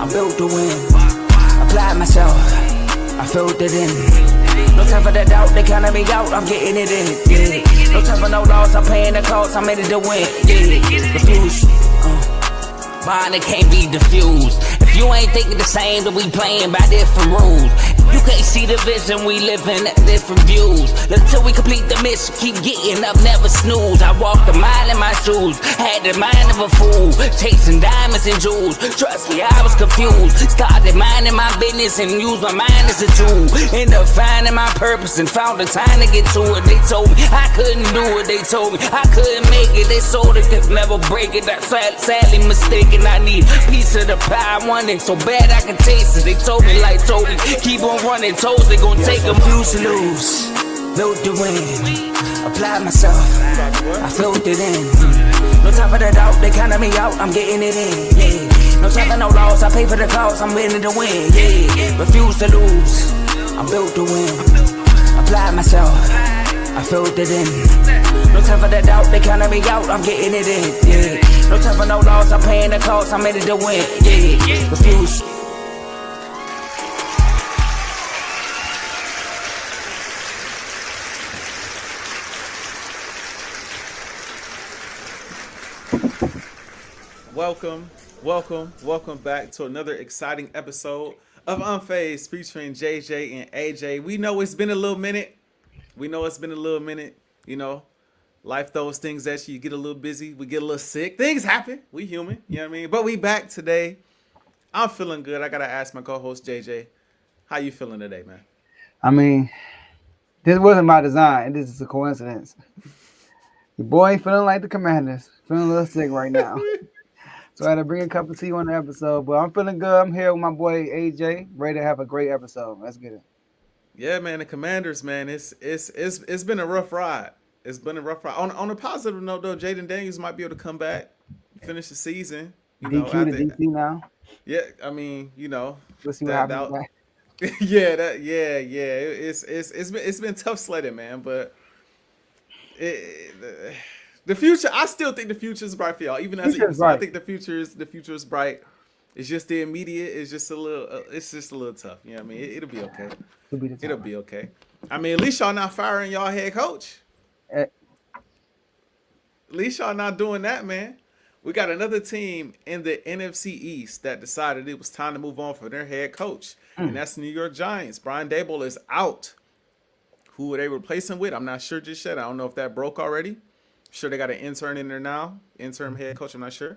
I'm built to win. Applied myself, I filled it in. No time for the doubt, they counted me out, I'm getting it in. Yeah. No time for no loss, I'm paying the cost, I'm in it to win. Yeah. Refuse. Mine it can't be diffused. If you ain't thinking the same, then we playing by different rules. You can't see the vision, we living at different views. Until we complete the mission, keep getting up, never snooze. I walked a mile in my shoes, had the mind of a fool, chasing diamonds and jewels. Trust me, I was confused. Started minding my business and used my mind as a tool. Ended up finding my purpose and found the time to get to it. They told me I couldn't do it, they told me I couldn't make it. They sold it, could never break it. That's sadly mistaken. I need a piece of the pie, I want it so bad I can taste it. They told me like Toby, keep on running toes, they gon' take a few to lose. Built to win, applied myself, I filled it in. No time for the doubt, they counted me out, I'm getting it in. Yeah. No time for no loss, I pay for the cost, I'm winning to win. Yeah. Refuse to lose, I'm built to win. Applied myself, I filled it in. No time for the doubt, they counted me out, I'm getting it in. Yeah. No time for no loss, I'm paying the cost, I'm in it to win. Yeah. Refuse. Welcome back to another exciting episode of Unfazed featuring JJ and Ajae. We know it's been a little minute. You know, life throws things at you. You get a little busy. We get a little sick. Things happen. We human. You know what I mean? But we back today. I'm feeling good. I got to ask my co-host JJ, how you feeling today, man? I mean, this wasn't by design. This is a coincidence. Your boy ain't feeling like the Commanders. Feeling a little sick right now. So I had to bring a cup of tea on the episode, but I'm feeling good. I'm here with my boy Ajae, ready to have a great episode. Let's get it. Yeah, man, the Commanders, man, it's been a rough ride. It's been a rough ride. On a positive note, though, Jaden Daniels might be able to come back, finish the season. You know, DQ to DC now. Yeah, I mean, you know, we'll see what happens. It's been tough sledding, man, but the future, I still think the future is bright for y'all. Even as I think the future is bright. It's just the immediate. It's just a little tough. You know what I mean? It'll be okay. It'll be okay. I mean, at least y'all not firing y'all head coach. At least y'all not doing that, man. We got another team in the NFC East that decided it was time to move on for their head coach, and that's the New York Giants. Brian Daboll is out. Who would they replace him with? I'm not sure just yet. I don't know if that broke already. I'm sure they got an intern in there now, interim head coach. I'm not sure.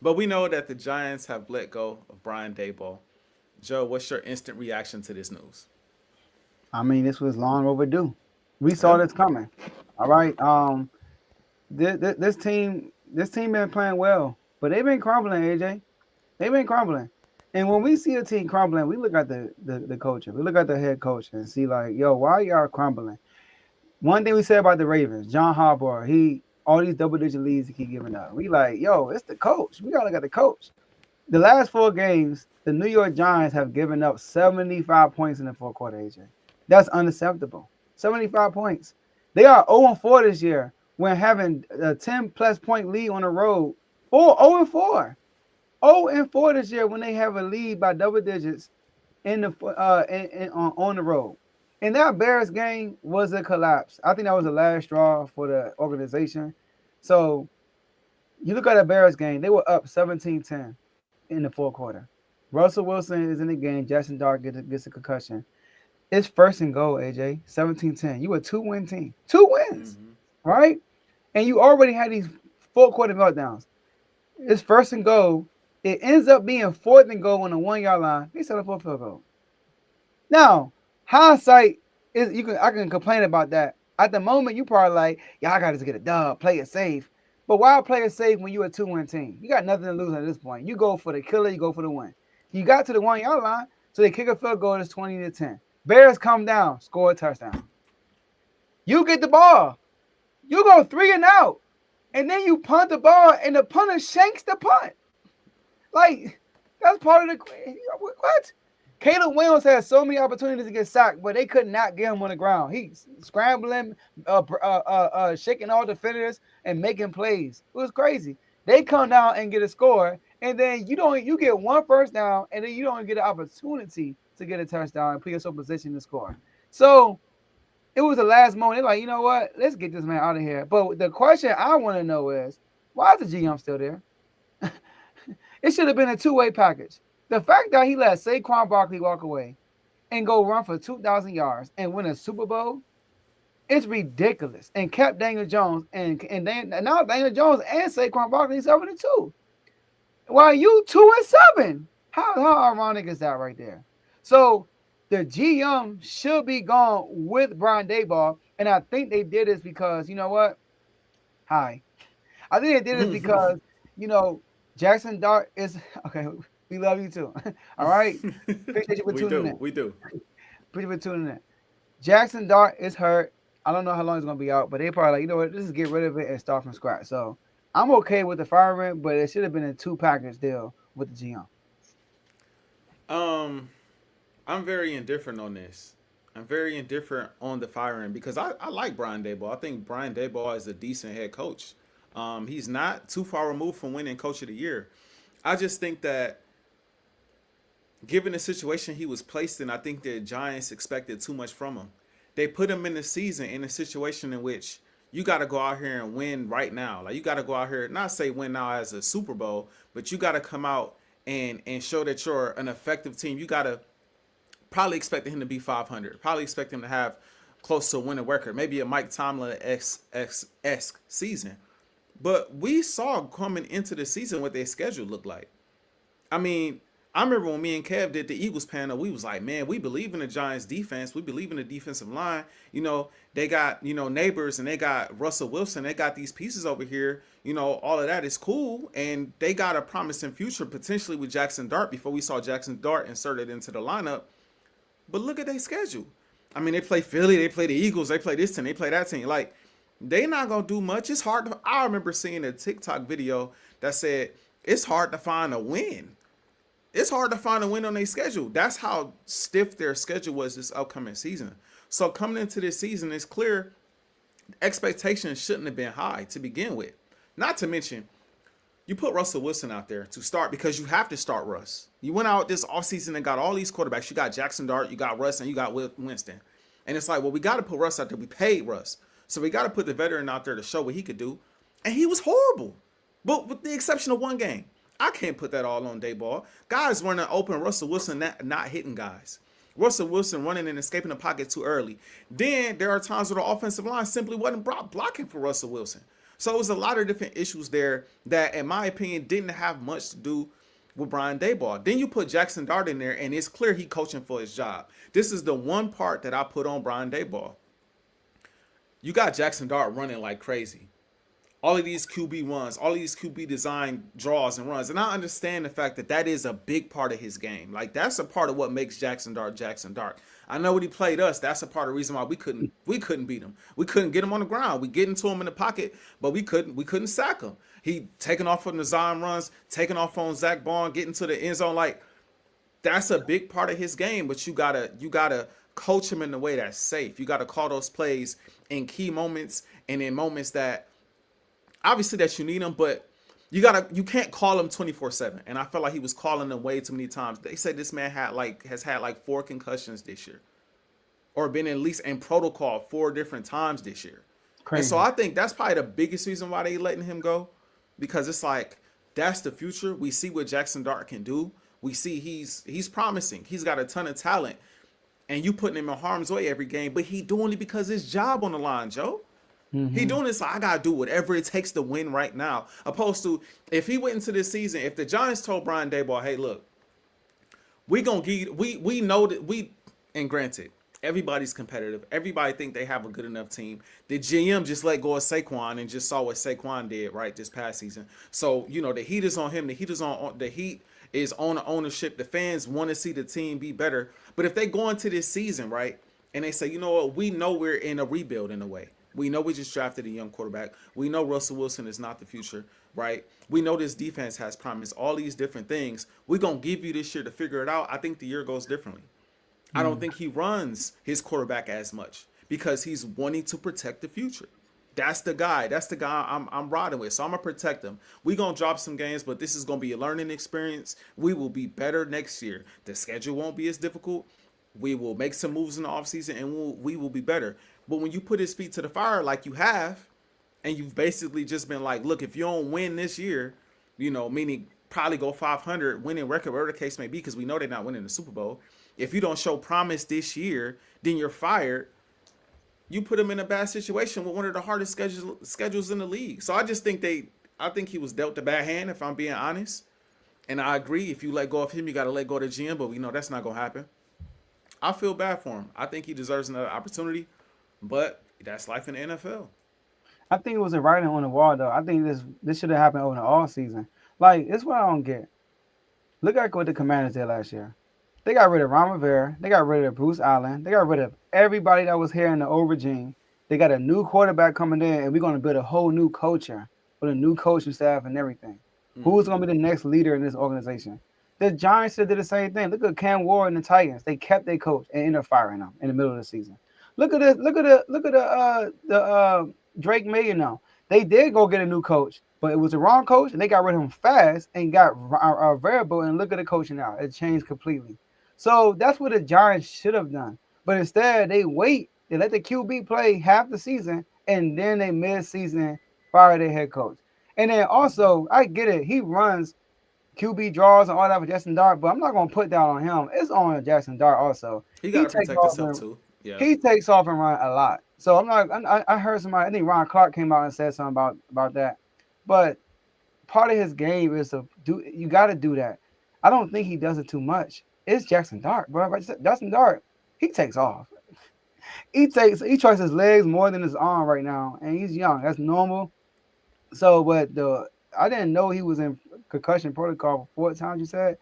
But we know that the Giants have let go of Brian Daboll. Joe, what's your instant reaction to this news? I mean, this was long overdue. We saw this coming. All right. This team been playing well, but they've been crumbling, Ajae. They've been crumbling. And when we see a team crumbling, we look at the coach. We look at the head coach and see like, yo, why are y'all crumbling? One thing we said about the Ravens, John Harbaugh, all these double-digit leads he keep giving up. We like, yo, it's the coach. We got to look at the coach. The last 4 games, the New York Giants have given up 75 points in the fourth quarter, Ajae. That's unacceptable. 75 points. They are 0-4 this year when having a 10-plus point lead on the road. 0-4. 0-4 this year when they have a lead by double digits on the road. And that Bears game was a collapse. I think that was the last straw for the organization. So you look at the Bears game, they were up 17-10 in the fourth quarter. Russell Wilson is in the game. Jackson Dart gets a concussion. It's first and goal, Ajae. 17-10. You a 2-win team. 2 wins, right? And you already had these fourth quarter meltdowns. It's first and goal. It ends up being 4th and goal on the 1-yard line. They settle for a field goal. Now, hindsight is I can complain about that. At the moment, you probably like, y'all got to get a dub, play it safe. But why play it safe when you're a 2-win team? You got nothing to lose at this point. You go for the killer, you go for the win. You got to the 1-yard line, so they kick a field goal. It's 20-10. Bears come down, score a touchdown. You get the ball. You go 3 and out, and then you punt the ball, and the punter shanks the punt. Like, that's part of the what? Caleb Williams had so many opportunities to get sacked, but they could not get him on the ground. He's scrambling, shaking all defenders and making plays. It was crazy. They come down and get a score, and then you get one first down, and then you don't get an opportunity to get a touchdown and put yourself in position to score. So it was the last moment. They're like, you know what? Let's get this man out of here. But the question I want to know is, why is the GM still there? It should have been a two-way package. The fact that he let Saquon Barkley walk away and go run for 2,000 yards and win a Super Bowl, it's ridiculous. And kept Daniel Jones and now Daniel Jones and Saquon Barkley 7-2. While you 2-7. How ironic is that right there? So the GM should be gone with Brian Daboll, and I think they did this because you know what? Hi, I think they did this because Jackson Dart is okay. We love you too. All right, appreciate you for tuning in. We do. Appreciate you for tuning in. Jackson Dart is hurt. I don't know how long he's gonna be out, but they probably like, you know what? Let's just get rid of it and start from scratch. So I'm okay with the firing, but it should have been a 2-package deal with the GM. I'm very indifferent on this. I'm very indifferent on the firing because I like Brian Daboll. I think Brian Daboll is a decent head coach. He's not too far removed from winning Coach of the Year. I just think that given the situation he was placed in, I think the Giants expected too much from him. They put him in the season in a situation in which you got to go out here and win right now. Like you got to go out here, not say win now as a Super Bowl, but you got to come out and show that you're an effective team. You got to probably expect him to be 500. Probably expect him to have close to a winning record, maybe a Mike Tomlin-esque season. But we saw coming into the season what their schedule looked like. I mean, I remember when me and Kev did the Eagles panel, we was like, man, we believe in the Giants defense. We believe in the defensive line. They got, neighbors and they got Russell Wilson. They got these pieces over here. All of that is cool. And they got a promising future potentially with Jackson Dart before we saw Jackson Dart inserted into the lineup. But look at their schedule. I mean, they play Philly. They play the Eagles. They play this team. They play that team. Like, they not going to do much. It's hard. I remember seeing a TikTok video that said it's hard to find a win. It's hard to find a win on their schedule. That's how stiff their schedule was this upcoming season. So coming into this season, it's clear expectations shouldn't have been high to begin with. Not to mention, you put Russell Wilson out there to start because you have to start Russ. You went out this offseason and got all these quarterbacks. You got Jackson Dart, you got Russ, and you got Winston. And it's like, well, we got to put Russ out there. We paid Russ. So we got to put the veteran out there to show what he could do. And he was horrible. But with the exception of one game. I can't put that all on Daboll. Guys running open, Russell Wilson not hitting guys. Russell Wilson running and escaping the pocket too early. Then there are times where the offensive line simply wasn't blocking for Russell Wilson. So it was a lot of different issues there that, in my opinion, didn't have much to do with Brian Daboll. Then you put Jackson Dart in there, and it's clear he coaching for his job. This is the one part that I put on Brian Daboll. You got Jackson Dart running like crazy. All of these QB runs, all of these QB design draws and runs. And I understand the fact that that is a big part of his game. Like, that's a part of what makes Jackson Dart Jackson Dart. I know when he played us, that's a part of the reason why we couldn't beat him. We couldn't get him on the ground. We get into him in the pocket, but we couldn't sack him. He taking off on design runs, taking off on Zach Bond, getting to the end zone. Like, that's a big part of his game, but you gotta coach him in the way that's safe. You gotta call those plays in key moments and in moments that obviously that you need him, but you can't call him 24/7. And I felt like he was calling them way too many times. They said this man has had 4 concussions this year, or been at least in protocol 4 different times this year. Crazy. And so I think that's probably the biggest reason why they letting him go, because it's like that's the future. We see what Jackson Dart can do. We see he's promising. He's got a ton of talent, and you putting him in harm's way every game, but he doing it because his job on the line, Joe. Mm-hmm. He doing this, like, I gotta do whatever it takes to win right now. Opposed to if he went into this season, if the Giants told Brian Daboll, hey, look, we know that and granted, everybody's competitive. Everybody think they have a good enough team. The GM just let go of Saquon and just saw what Saquon did right this past season. So the heat is on him. The heat is on the ownership. The fans want to see the team be better. But if they go into this season right and they say, you know what, we know we're in a rebuild in a way. We know we just drafted a young quarterback. We know Russell Wilson is not the future, right? We know this defense has promise, all these different things. We're going to give you this year to figure it out. I think the year goes differently. I don't think he runs his quarterback as much because he's wanting to protect the future. That's the guy. That's the guy I'm riding with. So I'm gonna protect him. We gonna drop some games, but this is gonna be a learning experience. We will be better next year. The schedule won't be as difficult. We will make some moves in the offseason and we will be better. But when you put his feet to the fire like you have, and you've basically just been like, look, if you don't win this year, meaning probably go 500, winning record, whatever the case may be, because we know they're not winning the Super Bowl. If you don't show promise this year, then you're fired. You put him in a bad situation with one of the hardest schedules in the league. So I just think I think he was dealt a bad hand, if I'm being honest. And I agree, if you let go of him, you got to let go of the GM, but we know that's not going to happen. I feel bad for him. I think he deserves another opportunity, but that's life in the NFL. I think it was a writing on the wall, though. I think this should have happened over the all season. Like, it's what I don't get. Look at what the Commanders did last year. They got rid of Ron Rivera. They got rid of Bruce Allen. They got rid of everybody that was here in the old regime. They got a new quarterback coming in, and we're going to build a whole new culture with a new coaching staff and everything. Who's going to be the next leader in this organization? The Giants did the same thing. Look at Cam Ward and the Titans. They kept their coach and ended up firing him in the middle of the season. Look at this. Look at the Drake May now. They did go get a new coach, but it was the wrong coach, and they got rid of him fast and got variable. And look at the coaching now; it changed completely. So that's what the Giants should have done. But instead, they wait. They let the QB play half the season, and then they mid-season fire their head coach. And then also, I get it. He runs QB draws and all that with Jackson Dart, but I'm not going to put that on him. It's on Jackson Dart also. He got to protect himself too. Yeah. He takes off and run a lot. So I'm not. I heard somebody. I think Ron Clark came out and said something about that. But part of his game is to do. You got to do that. I don't think he does it too much. It's Jackson Dart, bro. Jackson Dart, he takes off. He trusts his legs more than his arm right now, and he's young. That's normal. So, but I didn't know he was in concussion protocol for 4 times. You said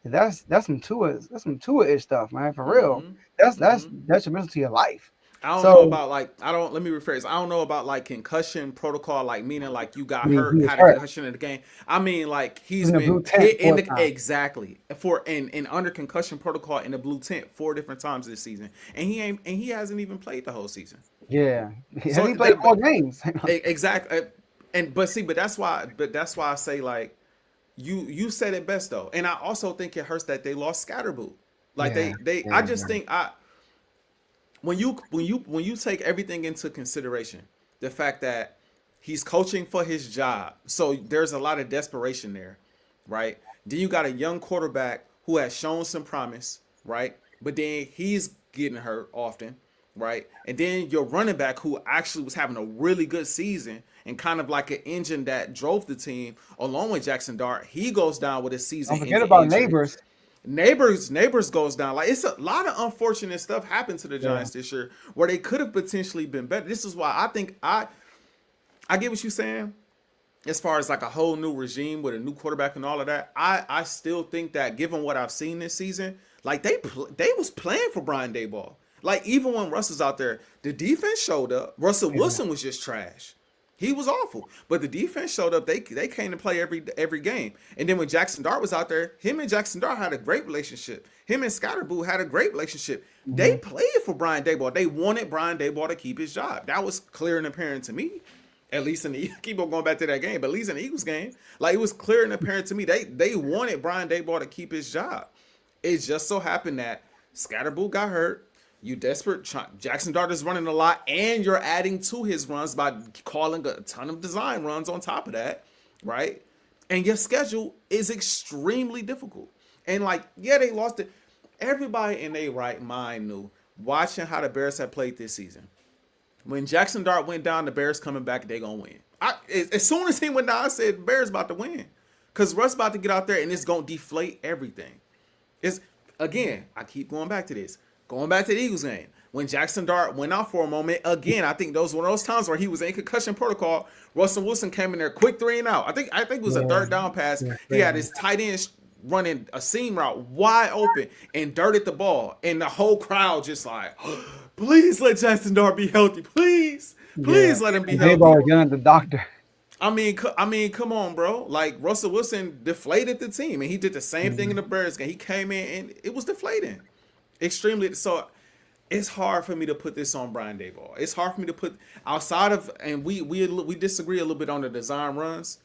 that's some Tua-ish stuff, man. For real, that's detrimental to your life. I don't know about let me rephrase. I don't know about like concussion protocol, like meaning like you got hurt, had a concussion in the game. I mean like he's been hit in the exactly for in under concussion protocol in the blue tent 4 different times this season, and he hasn't even played the whole season. Yeah, so he played 4 games. Exactly, but that's why I say like you said it best though, and I also think it hurts that they lost Scatterboot. Like I just think when you take everything into consideration, the fact that he's coaching for his job, so there's a lot of desperation there, right? Then you got a young quarterback who has shown some promise, right? But then he's getting hurt often, right? And then your running back who actually was having a really good season and kind of like an engine that drove the team along with Jackson Dart, he goes down with a season. Don't forget about Neighbors. Neighbors goes down. Like it's a lot of unfortunate stuff happened to the Giants this year where they could have potentially been better. This is why I think I get what you're saying as far as like a whole new regime with a new quarterback and all of that. I still think that given what I've seen this season, like they was playing for Brian Daboll. Like even when Russ was out there, the defense showed up. Russell Wilson was just trash. He was awful, but the defense showed up. They came to play every game. And then when Jackson Dart was out there, him and Jackson Dart had a great relationship. Him and Scatterboot had a great relationship. They played for Brian Daboll. They wanted Brian Daboll to keep his job. That was clear and apparent to me. At least keep on going back to that game, but at least in the Eagles game, like it was clear and apparent to me. They wanted Brian Daboll to keep his job. It just so happened that Scatterboot got hurt. You desperate. Jackson Dart is running a lot, and you're adding to his runs by calling a ton of design runs on top of that, right? And your schedule is extremely difficult. And like, yeah, they lost it. Everybody in their right mind knew, watching how the Bears had played this season, when Jackson Dart went down, the Bears coming back, they gonna win. As soon as he went down, I said, Bears about to win. Because Russ about to get out there, and it's gonna deflate everything. Again, I keep going back to this. Going back to the Eagles game, when Jackson Dart went out for a moment, again, I think those were one of those times where he was in concussion protocol. Russell Wilson came in there, quick 3 and out. I think it was a 3rd down pass. He had his tight end running a seam route wide open and dirted the ball. And the whole crowd just like, please let Jackson Dart be healthy. Please let him be healthy. They've yelling at the doctor. I mean, come on, bro. Like Russell Wilson deflated the team, and he did the same thing in the Bears game. He came in and it was deflating. Extremely. So it's hard for me to put this on Brian Daboll. It's hard for me to put outside of, and we disagree a little bit on the design runs.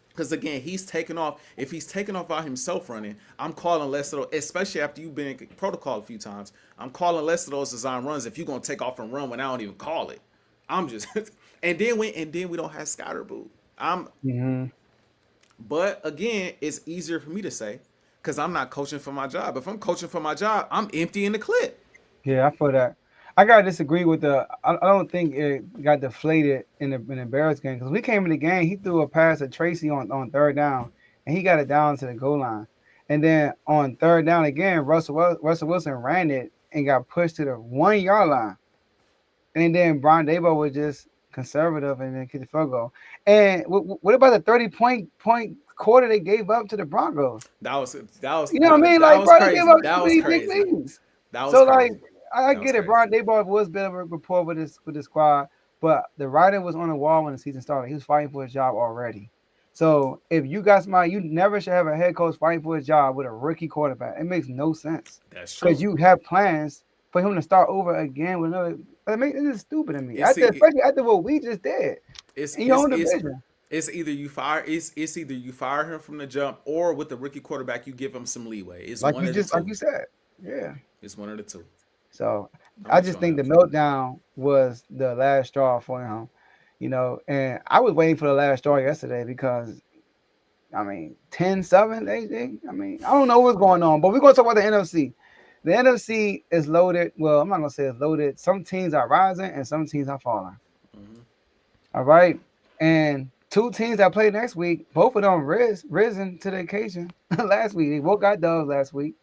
Because again, he's taken off. If he's taken off by himself running, I'm calling less of those, especially after you've been in protocol a few times. I'm calling less of those design runs if you're gonna take off and run when I don't even call it. I'm just and then we don't have Scatterboot. But again, it's easier for me to say because I'm not coaching for my job. If I'm coaching for my job, I'm emptying the clip. Yeah, I feel that. I gotta disagree with the. I don't think it got deflated in the Bears game because we came in the game. He threw a pass to Tracy on third down, and he got it down to the goal line. And then on third down again, Russell Wilson ran it and got pushed to the 1 yard line. And then Brian Daboll was just conservative and then kicked the field goal. And what about the 30-point quarter they gave up to the Broncos? That was you know what I mean? Like, bro, they gave up that was big crazy. leads. That was so crazy. Like. I get it. Brian Daboll was a bit of a rapport with his squad, but the writing was on the wall when the season started. He was fighting for his job already. So if you got somebody, you never should have a head coach fighting for his job with a rookie quarterback. It makes no sense. That's true. Because you have plans for him to start over again with another. It is stupid to me. Especially after what we just did. It's either you fire him from the jump, or with the rookie quarterback you give him some leeway. It's like one you of the just two. like you said. Yeah. It's one of the two. So I just think the meltdown was the last straw for him, and I was waiting for the last straw yesterday because, 10-7, AJ. I don't know what's going on, but we're going to talk about the NFC. The NFC is loaded. Well, I'm not going to say it's loaded. Some teams are rising and some teams are falling. Mm-hmm. All right. And two teams that play next week, both of them risen to the occasion last week. They both got dubs last week.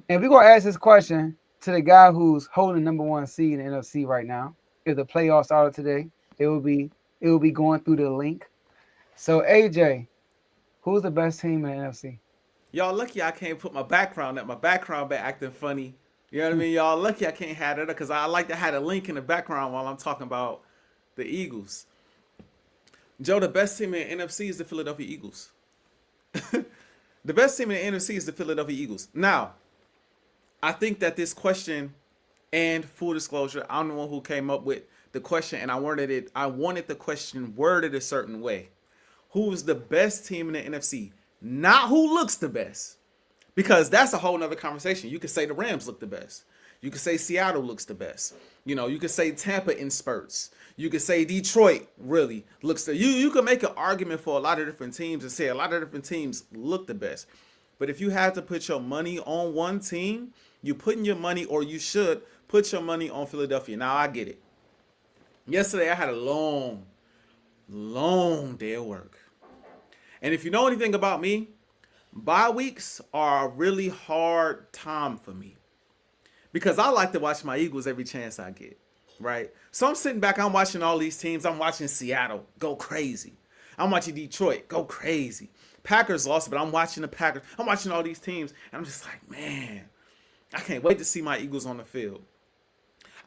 And we're going to ask this question to the guy who's holding number one seed in the NFC right now. If the playoffs started today, it will be going through the link. So AJ, who's the best team in the NFC? Y'all lucky I can't put my background up. My background been acting funny. You know what I mean? Y'all lucky I can't have it because I like to have a link in the background while I'm talking about the Eagles. Joe, the best team in the NFC is the Philadelphia Eagles. The best team in the NFC is the Philadelphia Eagles. Now, I think that this question, and full disclosure, I'm the one who came up with the question, and I wanted the question worded a certain way. Who is the best team in the NFC? Not who looks the best, because that's a whole nother conversation. You could say the Rams look the best. You could say Seattle looks the best. You could say Tampa in spurts. You could say Detroit really looks the. You could make an argument for a lot of different teams and say a lot of different teams look the best. But if you had to put your money on one team, you putting your money, or you should put your money on Philadelphia. Now, I get it. Yesterday, I had a long day of work. And if you know anything about me, bye weeks are a really hard time for me. Because I like to watch my Eagles every chance I get, right? So I'm sitting back, I'm watching all these teams. I'm watching Seattle go crazy. I'm watching Detroit go crazy. Packers lost, but I'm watching the Packers. I'm watching all these teams, and I'm just like, man, I can't wait to see my Eagles on the field.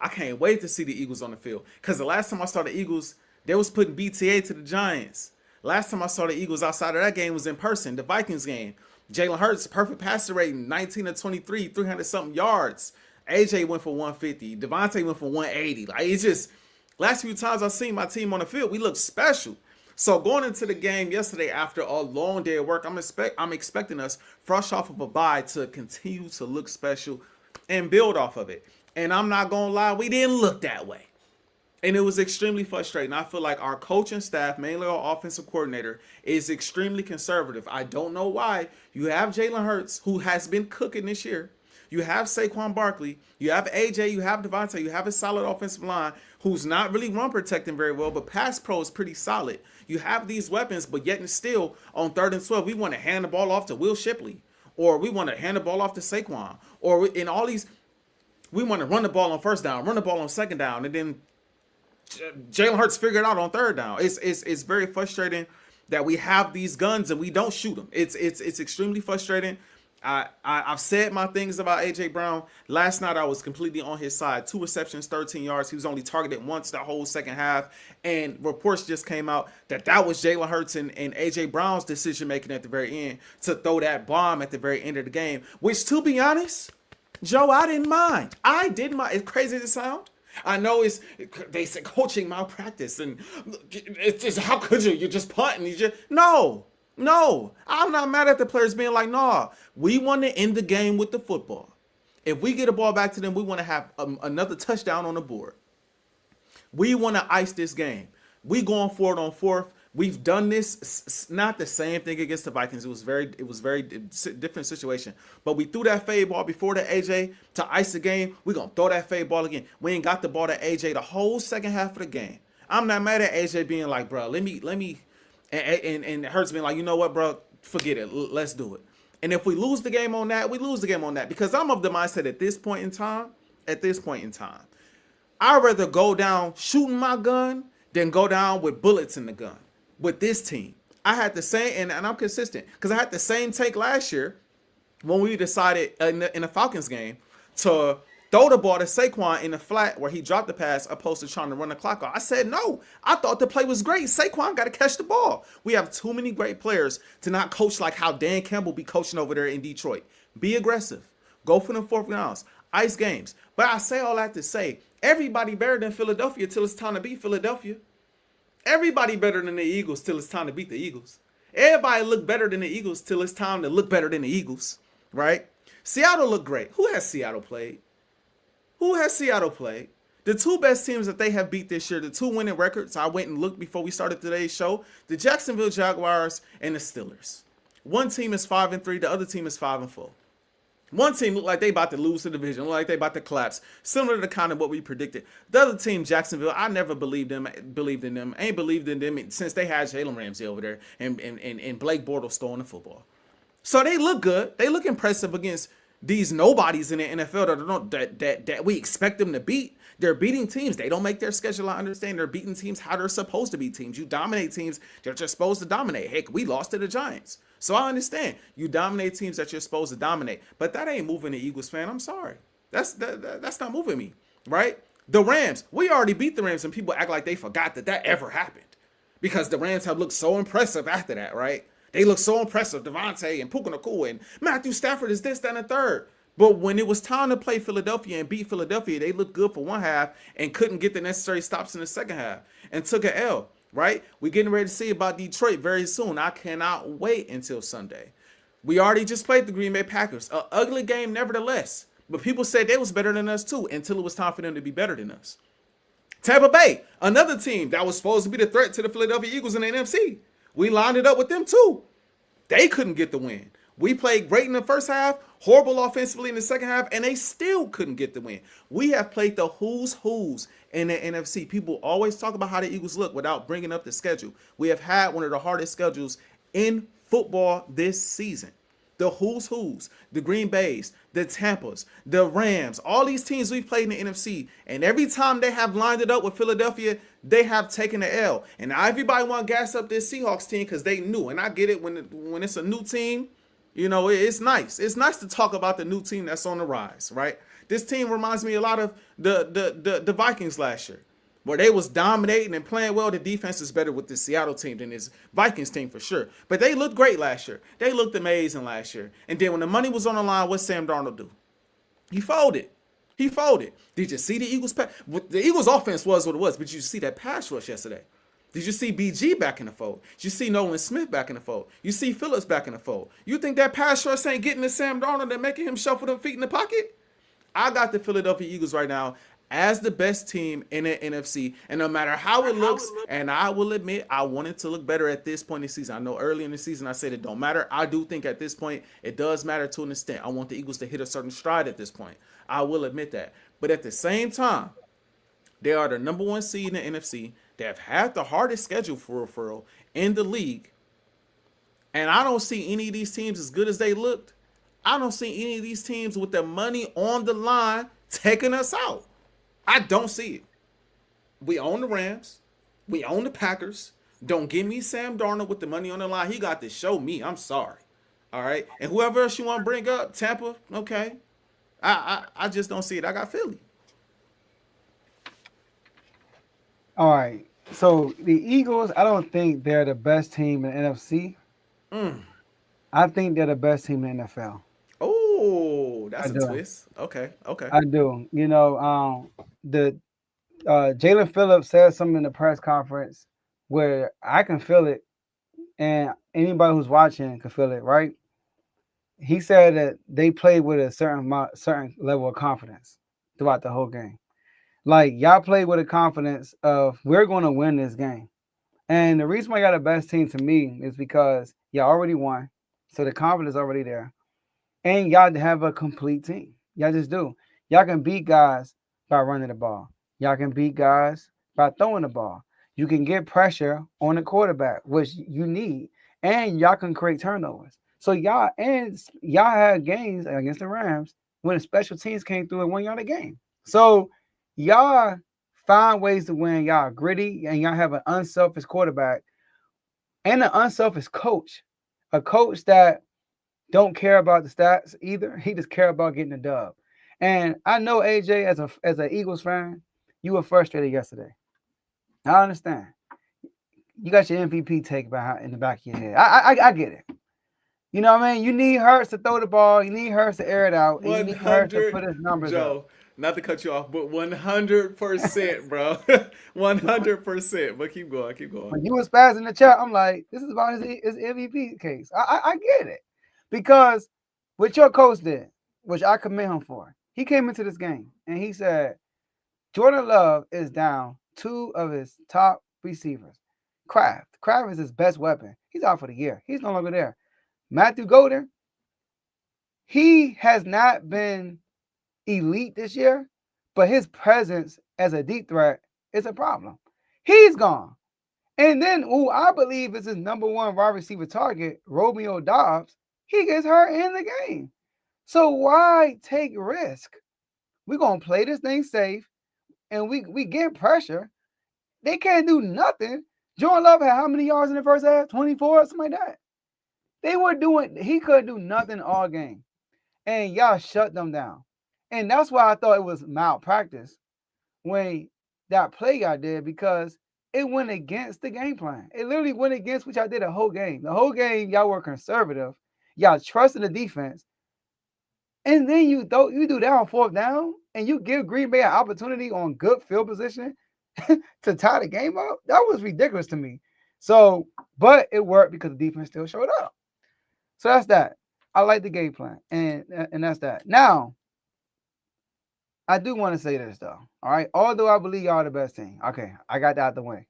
I can't wait to see the Eagles on the field. Because the last time I saw the Eagles, they was putting BTA to the Giants. Last time I saw the Eagles outside of that game was in person, the Vikings game. Jalen Hurts, perfect passer rating, 19 of 23, 300-something yards. Ajae went for 150. Devontae went for 180. Like, it's just, last few times I've seen my team on the field, we look special. So going into the game yesterday after a long day of work, I'm expecting us, fresh off of a bye, to continue to look special and build off of it. And I'm not going to lie, we didn't look that way. And it was extremely frustrating. I feel like our coaching staff, mainly our offensive coordinator, is extremely conservative. I don't know why. You have Jalen Hurts, who has been cooking this year. You have Saquon Barkley. You have Ajae. You have Devontae. You have a solid offensive line who's not really run protecting very well, but pass pro is pretty solid. You have these weapons, but yet and still on 3rd and 12, we want to hand the ball off to Will Shipley, or we want to hand the ball off to Saquon, or in all these, we want to run the ball on 1st down, run the ball on 2nd down, and then Jalen Hurts figured it out on 3rd down. It's very frustrating that we have these guns and we don't shoot them. It's extremely frustrating. I've said my things about AJ Brown. Last night I was completely on his side. 2 receptions, 13 yards. He was only targeted once the whole second half. And reports just came out that was Jalen Hurts and AJ Brown's decision making at the very end to throw that bomb at the very end of the game. Which, to be honest, Joe, I didn't mind. I did my. It's crazy to sound. I know they said coaching malpractice and it's just how could you? You're just punting. You just no. I'm not mad at the players being like, nah, we want to end the game with the football. If we get a ball back to them, we want to have another touchdown on the board. We want to ice this game. We going for it on fourth. We've done this. Not the same thing against the Vikings. It was very different situation. But we threw that fade ball before the Ajae to ice the game. We're gonna throw that fade ball again. We ain't got the ball to Ajae the whole second half of the game. I'm not mad at Ajae being like, bro, let me, and it hurts being like, you know what, bro, forget it. Let's do it. And if we lose the game on that, we lose the game on that because I'm of the mindset at this point in time, I'd rather go down shooting my gun than go down with bullets in the gun. With this team, I had the same, and I'm consistent because I had the same take last year when we decided in the Falcons game to throw the ball to Saquon in the flat where he dropped the pass opposed to trying to run the clock out. I said no. I thought the play was great. Saquon got to catch the ball. We have too many great players to not coach like how Dan Campbell be coaching over there in Detroit. Be aggressive. Go for the fourth downs. Ice games. But I say all that to say everybody better than Philadelphia till it's time to beat Philadelphia. Everybody better than the Eagles till it's time to beat the Eagles. Everybody look better than the Eagles till it's time to look better than the Eagles, right? Seattle looked great. Who has Seattle played? The two best teams that they have beat this year, the two winning records, I went and looked before we started today's show, the Jacksonville Jaguars and the Steelers. One team is 5-3, the other team is 5-4. One team looked like they about to lose the division, looked like they about to collapse, similar to kind of what we predicted. The other team, Jacksonville, I never believed in them. I ain't believed in them since they had Jalen Ramsey over there and Blake Bortles throwing the football. So they look good. They look impressive against these nobodies in the NFL that we expect them to beat. They're beating teams. They don't make their schedule. I understand they're beating teams how they're supposed to beat teams. You dominate teams that you're supposed to dominate. Heck, we lost to the Giants. So I understand you dominate teams that you're supposed to dominate, but that ain't moving the Eagles fan. I'm sorry. That's not moving me, right? The Rams, we already beat the Rams and people act like they forgot that ever happened because the Rams have looked so impressive after that, right? They look so impressive. Devontae and Puka Nacua and Matthew Stafford is this, that, and the third. But when it was time to play Philadelphia and beat Philadelphia, they looked good for one half and couldn't get the necessary stops in the second half and took an L, right? We're getting ready to see about Detroit very soon. I cannot wait until Sunday. We already just played the Green Bay Packers. An ugly game nevertheless. But people said they was better than us too until it was time for them to be better than us. Tampa Bay, another team that was supposed to be the threat to the Philadelphia Eagles in the NFC. We lined it up with them too. They couldn't get the win. We played great in the first half, horrible offensively in the second half, and they still couldn't get the win. We have played the who's in the NFC. People always talk about how the Eagles look without bringing up the schedule. We have had one of the hardest schedules in football this season. The who's, the Green Bays, the Tampas, the Rams, all these teams we've played in the NFC, and every time they have lined it up with Philadelphia, they have taken the L. And now everybody want to gas up this Seahawks team because they knew, and I get it when it's a new team. You know, it's nice. It's nice to talk about the new team that's on the rise, right? This team reminds me a lot of the Vikings last year, where they was dominating and playing well. The defense is better with the Seattle team than this Vikings team for sure. But they looked great last year. They looked amazing last year. And then when the money was on the line, what Sam Darnold do? He folded. Did you see the Eagles? The Eagles offense was what it was, but did you see that pass rush yesterday? Did you see BG back in the fold? Did you see Nolan Smith back in the fold? You see Phillips back in the fold? You think that pass rush ain't getting to Sam Darnold and making him shuffle them feet in the pocket? I got the Philadelphia Eagles right now as the best team in the NFC. And no matter how it looks, and I will admit, I want it to look better at this point in the season. I know early in the season I said it don't matter. I do think at this point it does matter to an extent. I want the Eagles to hit a certain stride at this point. I will admit that. But at the same time, they are the number one seed in the NFC. They have had the hardest schedule for referral in the league. And I don't see any of these teams as good as they looked. I don't see any of these teams with their money on the line taking us out. I don't see it. We own the Rams. We own the Packers. Don't give me Sam Darnold with the money on the line. He got to show me. I'm sorry. All right. And whoever else you want to bring up, Tampa, okay. I just don't see it. I got Philly. All right. So the Eagles, I don't think they're the best team in the NFC. I think they're the best team in the NFL. Oh, I that's a do. twist. Okay, okay. I do. The Jalen Phillips said something in the press conference where I can feel it, and anybody who's watching can feel it. Right? He said that they played with a certain level of confidence throughout the whole game. Like y'all played with a confidence of we're going to win this game. And the reason why y'all the best team to me is because y'all already won, so the confidence is already there, and y'all have a complete team. Y'all just do. Y'all can beat guys by running the ball. Y'all can beat guys by throwing the ball. You can get pressure on the quarterback, which you need, and y'all can create turnovers. So y'all had games against the Rams when the special teams came through and won y'all the game. So y'all find ways to win. Y'all gritty and y'all have an unselfish quarterback and an unselfish coach, a coach that don't care about the stats either. He just care about getting the dub. And I know AJ as an Eagles fan, you were frustrated yesterday. I understand. You got your MVP take in the back of your head. I get it. You know what I mean? You need Hurts to throw the ball. You need Hurts to air it out, and you need Hurts to 100, put his numbers up. Joe. Not to cut you off, but 100%, bro. 100%. But keep going, keep going. When you was passing the chat, I'm like, this is about his MVP case. I get it. Because what your coach did, which I commend him for, he came into this game and he said, Jordan Love is down two of his top receivers. Kraft. Kraft is his best weapon. He's out for the year. He's no longer there. Matthew Golden, he has not been elite this year, but his presence as a deep threat is a problem. He's gone. And then who I believe is his number one wide receiver target, Romeo Dobbs, he gets hurt in the game. So why take risk? We're gonna play this thing safe and we get pressure. They can't do nothing. Jordan Love had how many yards in the first half? 24, something like that. He couldn't do nothing all game. And y'all shut them down. And that's why I thought it was malpractice when that play y'all did because it went against the game plan. It literally went against what y'all did the whole game. The whole game, y'all were conservative. Y'all trusted the defense. And then you do that on fourth down and you give Green Bay an opportunity on good field position to tie the game up. That was ridiculous to me. So, but it worked because the defense still showed up. So that's that. I like the game plan. And that's that. Now, I do want to say this though. All right. Although I believe y'all are the best team. Okay, I got that out the way.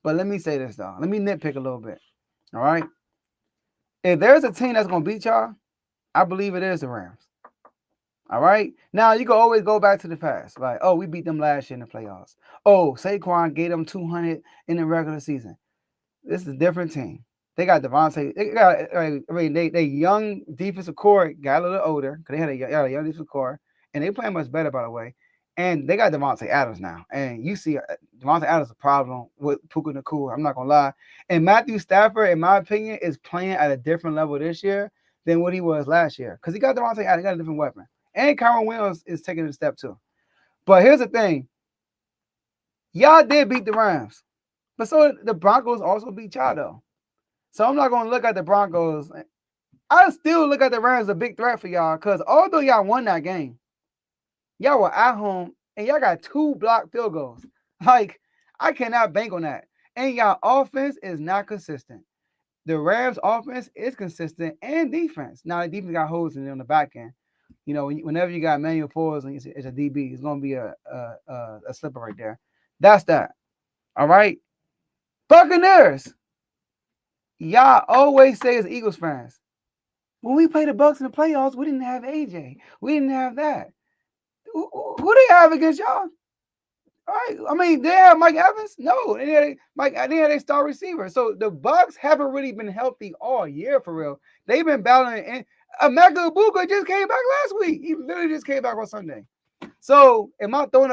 But let me say this though. Let me nitpick a little bit. All right. If there's a team that's gonna beat y'all, I believe it is the Rams. All right. Now you can always go back to the past. Like, oh, we beat them last year in the playoffs. Oh, Saquon gave them 200 in the regular season. This is a different team. They got Devontae. They young defensive core got a little older because they had a young defensive core, and they play much better, by the way. And they got Devontae Adams now, and you see Devontae Adams is a problem with Puka Nacua. I'm not gonna lie. And Matthew Stafford, in my opinion, is playing at a different level this year than what he was last year because he got Devontae Adams, he got a different weapon, and Kyron Williams is taking a step too. But here's the thing: y'all did beat the Rams, but so the Broncos also beat y'all though. So I'm not gonna look at the Broncos. I still look at the Rams as a big threat for y'all because although y'all won that game, y'all were at home and y'all got 2 blocked field goals. Like, I cannot bank on that. And y'all offense is not consistent. The Rams offense is consistent and defense. Now, the defense got holes in it on the back end. You know, whenever you got Manuel Forbes and it's a DB, it's going to be a slipper right there. That's that. All right? Buccaneers. Y'all always say as Eagles fans, when we played the Bucs in the playoffs, we didn't have AJ. We didn't have that. Who they have against y'all? All right. I mean, they have Mike Evans? No, they had a star receiver. So the Bucs haven't really been healthy all year for real. They've been battling, and Emeka Ibuka just came back last week. He literally just came back on Sunday. So am I throwing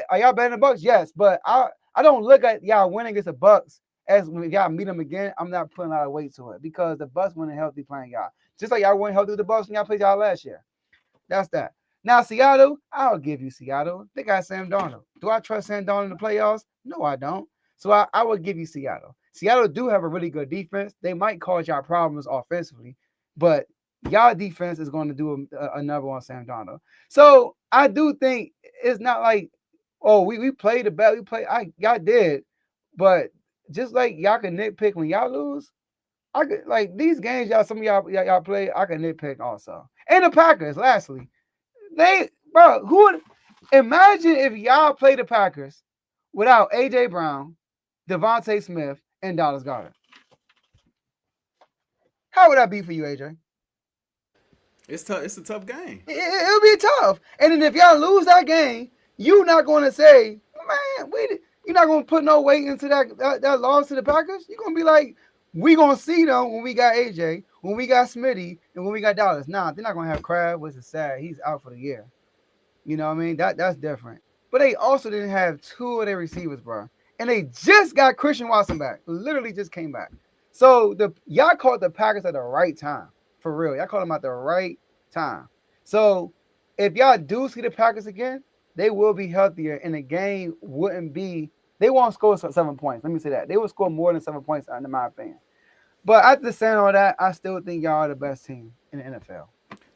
are y'all betting the Bucs? Yes, but I don't look at y'all winning against the Bucs as when y'all meet them again. I'm not putting a lot of weight to it because the Bucs went healthy playing y'all. Just like y'all went healthy with the Bucs when y'all played y'all last year. That's that. Now, Seattle, I'll give you Seattle. They got Sam Darnold. Do I trust Sam Darnold in the playoffs? No, I don't. So I would give you Seattle. Seattle do have a really good defense. They might cause y'all problems offensively, but y'all defense is going to do another on Sam Darnold. So I do think it's not like, oh, we played the best. Y'all did, but just like y'all can nitpick when y'all lose, I could like these games some of y'all play. I can nitpick also. And the Packers, lastly, who would imagine if y'all play the Packers without AJ Brown, Devontae Smith, and Dallas Goedert? How would that be for you, AJ? It's tough. It's a tough game. It'll be tough. And then if y'all lose that game, you're not going to say, man, you're not going to put no weight into that loss to the Packers. You're going to be like, we going to see them when we got AJ, when we got Smitty, and when we got Dallas. Nah, they're not going to have Crab, which is sad. He's out for the year. You know what I mean? That's different. But they also didn't have two of their receivers, bro. And they just got Christian Watson back. Literally just came back. So y'all caught the Packers at the right time. For real. Y'all caught them at the right time. So if y'all do see the Packers again, they will be healthier and the game wouldn't be, they won't score 7 points. Let me say that. They will score more than 7 points, in my opinion. But after saying all that, I still think y'all are the best team in the NFL.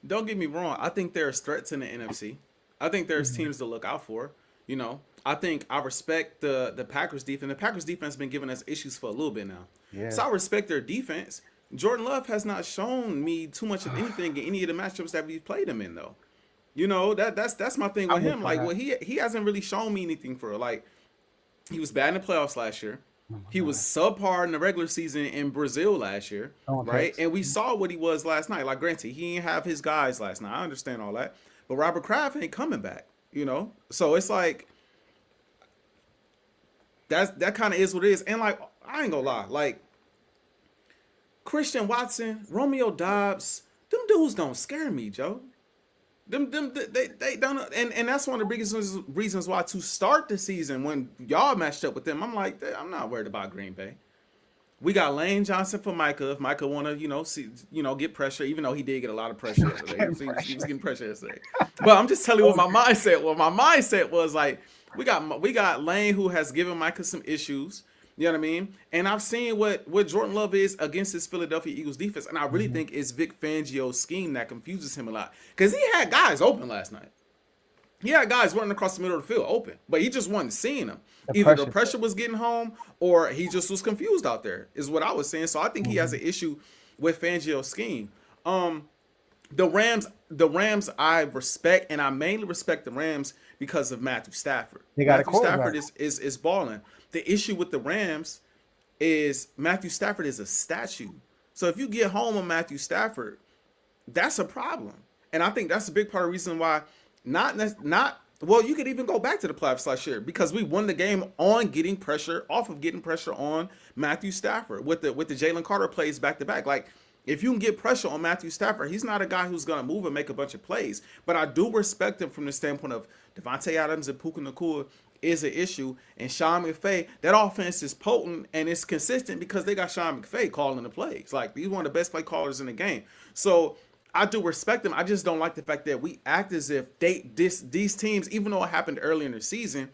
Don't get me wrong. I think there's threats in the NFC. I think there's teams to look out for. You know, I think I respect the Packers defense. The Packers defense has been giving us issues for a little bit now. Yeah. So I respect their defense. Jordan Love has not shown me too much of anything in any of the matchups that we've played him in, though. You know, that's my thing with him. Like, well, he hasn't really shown me anything for it. Like, he was bad in the playoffs last year. He was subpar in the regular season in Brazil last year, right? And we saw what he was last night. Like, granted, he didn't have his guys last night. I understand all that. But Robert Kraft ain't coming back, you know? So it's like, that kind of is what it is. And, like, I ain't gonna lie. Like, Christian Watson, Romeo Doubs, them dudes don't scare me, Joe. They don't, and that's one of the biggest reasons why to start the season when y'all matched up with them, I'm like, I'm not worried about Green Bay. We got Lane Johnson for Micah. If Micah want to, get pressure, even though he did get a lot of pressure yesterday. He was getting pressure yesterday. But I'm just telling you what my mindset was. My mindset was like, we got Lane who has given Micah some issues. You know what I mean? And I've seen what Jordan Love is against his Philadelphia Eagles defense. And I really think it's Vic Fangio's scheme that confuses him a lot. Because he had guys open last night. He had guys running across the middle of the field open. But he just wasn't seeing them. Either the pressure was getting home or he just was confused out there, is what I was saying. So I think he has an issue with Fangio's scheme. The Rams I respect, and I mainly respect the Rams because of Matthew Stafford. Matthew Stafford is balling. The issue with the Rams is Matthew Stafford is a statue. So if you get home on Matthew Stafford, that's a problem. And I think that's a big part of the reason why well, you could even go back to the playoffs last year because we won the game on getting pressure on Matthew Stafford with the Jalen Carter plays back to back. Like, if you can get pressure on Matthew Stafford, he's not a guy who's going to move and make a bunch of plays. But I do respect him from the standpoint of Devontae Adams and Puka Nacua is an issue. And Sean McVay, that offense is potent and it's consistent because they got Sean McVay calling the plays. Like, he's one of the best play callers in the game. So I do respect them. I just don't like the fact that we act as if these teams, even though it happened early in the season,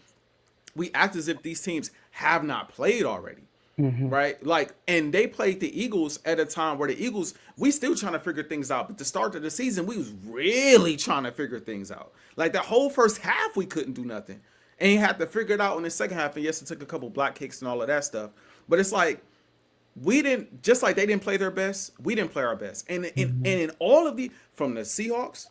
we act as if these teams have not played already. Right? Like, and they played the Eagles at a time where the Eagles, we still trying to figure things out. But the start of the season, we was really trying to figure things out. Like, the whole first half, we couldn't do nothing. And you had to figure it out in the second half. And yes, it took a couple block kicks and all of that stuff. But it's like, we didn't, just like they didn't play their best, we didn't play our best. And in all of from the Seahawks,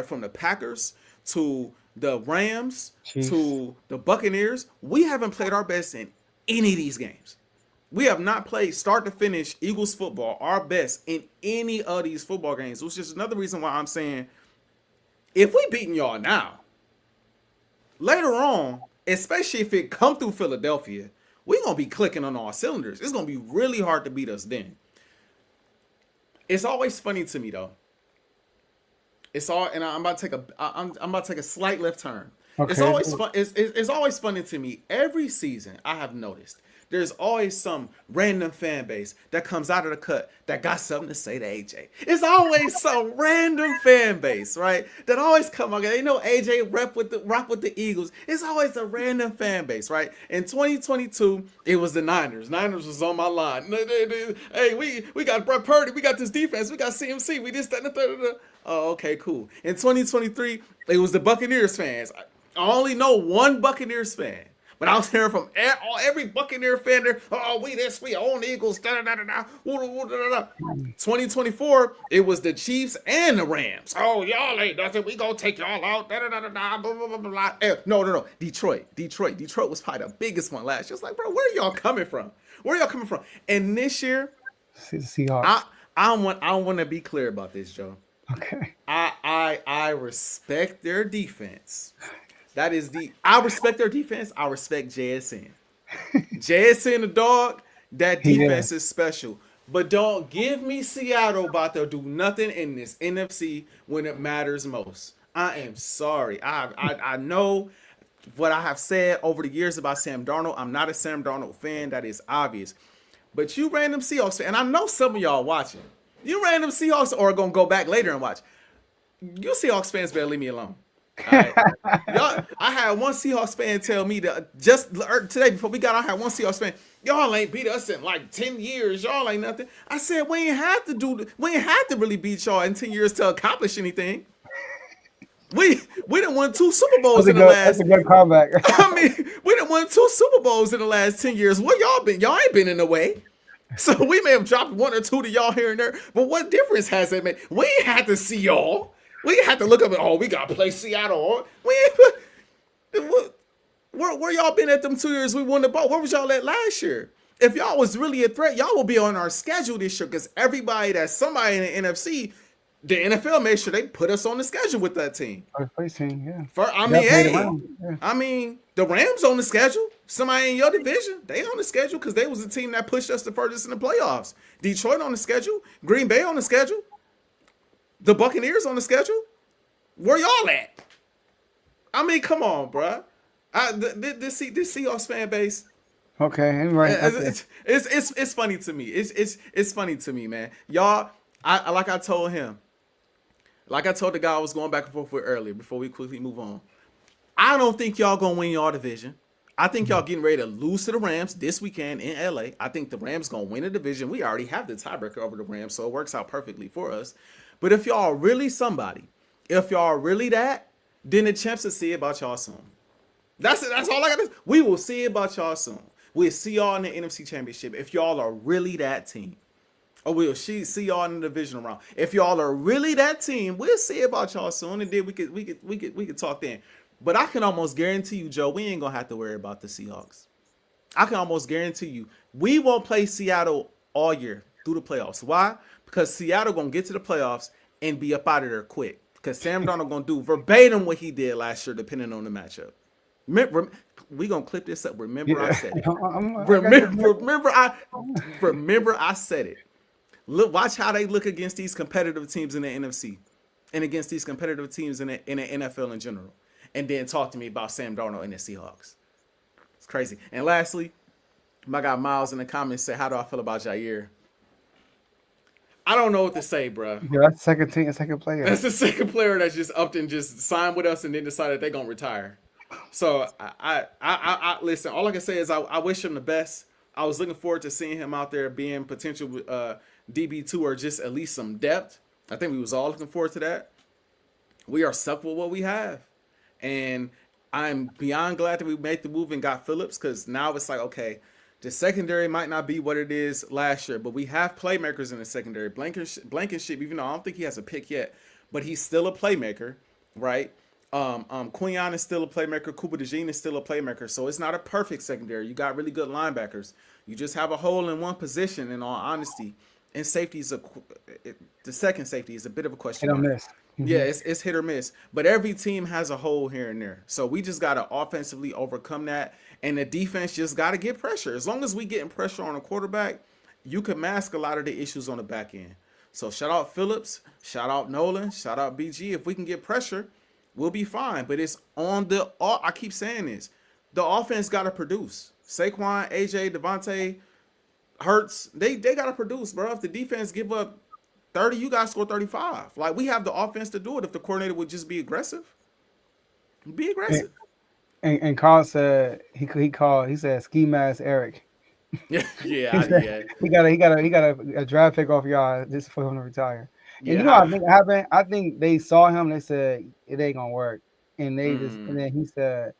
from the Packers to the Rams to the Buccaneers, we haven't played our best in any of these games. We have not played start to finish Eagles football our best in any of these football games, which is another reason why I'm saying if we beating y'all now, later on, especially if it come through Philadelphia, we're going to be clicking on all cylinders. It's going to be really hard to beat us then. It's always funny to me, though. I'm about to take a slight left turn. Okay. It's always fun. It's always funny to me. Every season, I have noticed there's always some random fan base that comes out of the cut that got something to say to AJ. It's always some random fan base, right? That always come out. They know AJ rock with the Eagles. It's always a random fan base, right? In 2022, it was the Niners. Niners was on my line. Hey, we got Brock Purdy. We got this defense. We got CMC. We this, that, and the third. Oh, okay, cool. In 2023, it was the Buccaneers fans. I only know one Buccaneers fan. But I was hearing from every Buccaneer fan there, oh, we own the Eagles, da-da-da-da-da, 2024, it was the Chiefs and the Rams. Oh, y'all ain't nothing. We gonna take y'all out, da-da-da-da-da, blah, blah, blah, blah. No. Detroit was probably the biggest one last year. It's like, bro, where are y'all coming from? And this year, See the Seahawks. I want to be clear about this, Joe. Okay. I respect their defense. I respect their defense. I respect JSN. JSN the dog, that defense is special. But don't give me Seattle about to do nothing in this NFC when it matters most. I am sorry. I know what I have said over the years about Sam Darnold. I'm not a Sam Darnold fan. That is obvious. But you random Seahawks fan, and I know some of y'all watching. You random Seahawks are going to go back later and watch. You Seahawks fans better leave me alone. Right. Y'all, I had one Seahawks fan tell me that just today before we got on, I had one Seahawks fan, y'all ain't beat us in like 10 years. Y'all ain't nothing. I said, we ain't have to really beat y'all in 10 years to accomplish anything. We done won 2 Super Bowls in the last. That's a good comeback. I mean, we done won 2 Super Bowls in the last 10 years. Where y'all been? Y'all ain't been in the way. So we may have dropped 1 or 2 to y'all here and there, but what difference has it made? We ain't had to see y'all. We had to look up and, we got to play Seattle. Where y'all been at them 2 years we won the ball? Where was y'all at last year? If y'all was really a threat, y'all will be on our schedule this year because everybody that's somebody in the NFC, the NFL made sure they put us on the schedule with that team. First team, yeah. I mean, the Rams on the schedule. Somebody in your division, they on the schedule because they was the team that pushed us the furthest in the playoffs. Detroit on the schedule. Green Bay on the schedule. The Buccaneers on the schedule? Where y'all at? I mean, come on, bro. This Seahawks fan base. Okay, right. It's funny to me. It's funny to me, man. Y'all, like I told him, like I told the guy I was going back and forth with earlier before we quickly move on. I don't think y'all gonna win y'all division. I think y'all getting ready to lose to the Rams this weekend in LA. I think the Rams gonna win the division. We already have the tiebreaker over the Rams, so it works out perfectly for us. But if y'all really somebody, if y'all really that, then the champs will see about y'all soon. That's it. That's all I got to say. We will see about y'all soon. We'll see y'all in the NFC Championship if y'all are really that team. Or we'll see y'all in the divisional round. If y'all are really that team, we'll see about y'all soon, and then we could talk then. But I can almost guarantee you, Joe, we ain't gonna have to worry about the Seahawks. I can almost guarantee you, we won't play Seattle all year through the playoffs. Why? Because Seattle gonna get to the playoffs and be up out of there quick. Because Sam Darnold gonna do verbatim what he did last year, depending on the matchup. Remember, we gonna clip this up. Remember, I said it. Remember, I said it. Look, watch how they look against these competitive teams in the NFC, and against these competitive teams in the NFL in general. And then talk to me about Sam Darnold and the Seahawks. It's crazy. And lastly, my guy Miles in the comments said, "How do I feel about Jair?" I don't know what to say, bro. Yeah, that's second player. That's the second player that's just upped and just signed with us and then decided they're gonna retire. So I listen. All I can say is I wish him the best. I was looking forward to seeing him out there being potential DB2 or just at least some depth. I think we was all looking forward to that. We are stuck with what we have, and I'm beyond glad that we made the move and got Phillips, because now it's like, okay, the secondary might not be what it is last year, but we have playmakers in the secondary. Blankenship, even though I don't think he has a pick yet, but he's still a playmaker, right? Quinyon is still a playmaker. Cooper DeJean is still a playmaker. So it's not a perfect secondary. You got really good linebackers. You just have a hole in one position, in all honesty. And safety is the second safety is a bit of a question mark. Hit or miss. Mm-hmm. Yeah, it's hit or miss. But every team has a hole here and there. So we just got to offensively overcome that. And the defense just got to get pressure. As long as we getting pressure on a quarterback, you can mask a lot of the issues on the back end. So shout out Phillips, shout out Nolan, shout out BG. If we can get pressure, we'll be fine. But it's on I keep saying this, the offense got to produce. Saquon, AJ, Devontae, Hurts, they gotta produce, bro. If the defense give up 30, you gotta score 35. Like, we have the offense to do it if the coordinator would just be aggressive. Be aggressive. And Carl said he said ski mask Eric. Yeah, He said he got a draft pick off y'all just for him to retire. And you know what I think happened? I think they saw him. They said it ain't gonna work, and they just and then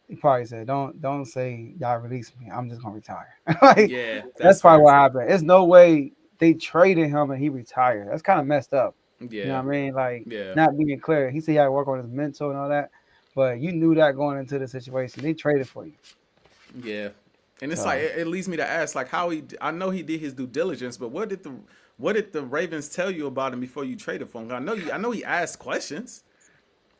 he probably said don't say y'all release me. I'm just gonna retire. Like, yeah, that's probably what happened. There's no way they traded him and he retired. That's kind of messed up. Yeah, you know what I mean? Like, not being clear. He said he had to work on his mental and all that, but you knew that going into the situation. They traded for you. Yeah. And it's like it leads me to ask, like, how I know he did his due diligence, but what did the Ravens tell you about him before you traded for him? I know he asked questions,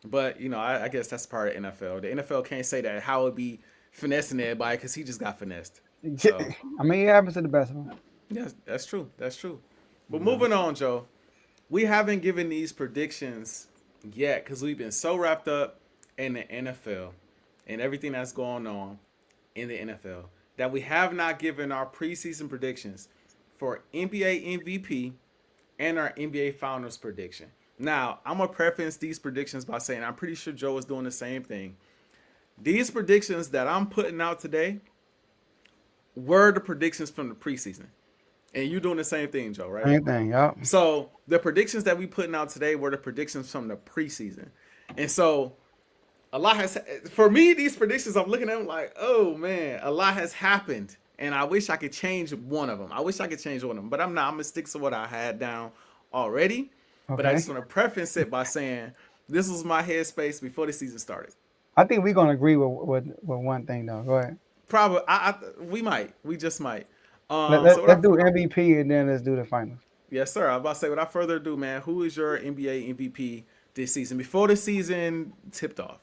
but I guess that's part of NFL. The NFL can't say that how would be finessing everybody because he just got finessed. So, I mean, it happens to the best of them. Yeah, that's true. That's true. But moving on, Joe, we haven't given these predictions yet because we've been so wrapped up in the NFL and everything that's going on in the NFL that we have not given our preseason predictions for NBA MVP and our NBA Finals prediction. Now, I'm going to preface these predictions by saying I'm pretty sure Joe is doing the same thing. These predictions that I'm putting out today were the predictions from the preseason. And you're doing the same thing, Joe, right? Same thing, yep. So the predictions that we putting out today were the predictions from the preseason. And so a lot has, for me, these predictions, I'm looking at them like, oh man, a lot has happened. And I wish I could change one of them. But I'm not. I'm going to stick to what I had down already. Okay. But I just want to preface it by saying this was my headspace before the season started. I think we're going to agree with one thing, though. Go ahead. Probably. We might. We just might. Let's do MVP and then let's do the finals. Yes, sir. I'm about to say, without further ado, man, who is your NBA MVP this season? Before the season tipped off.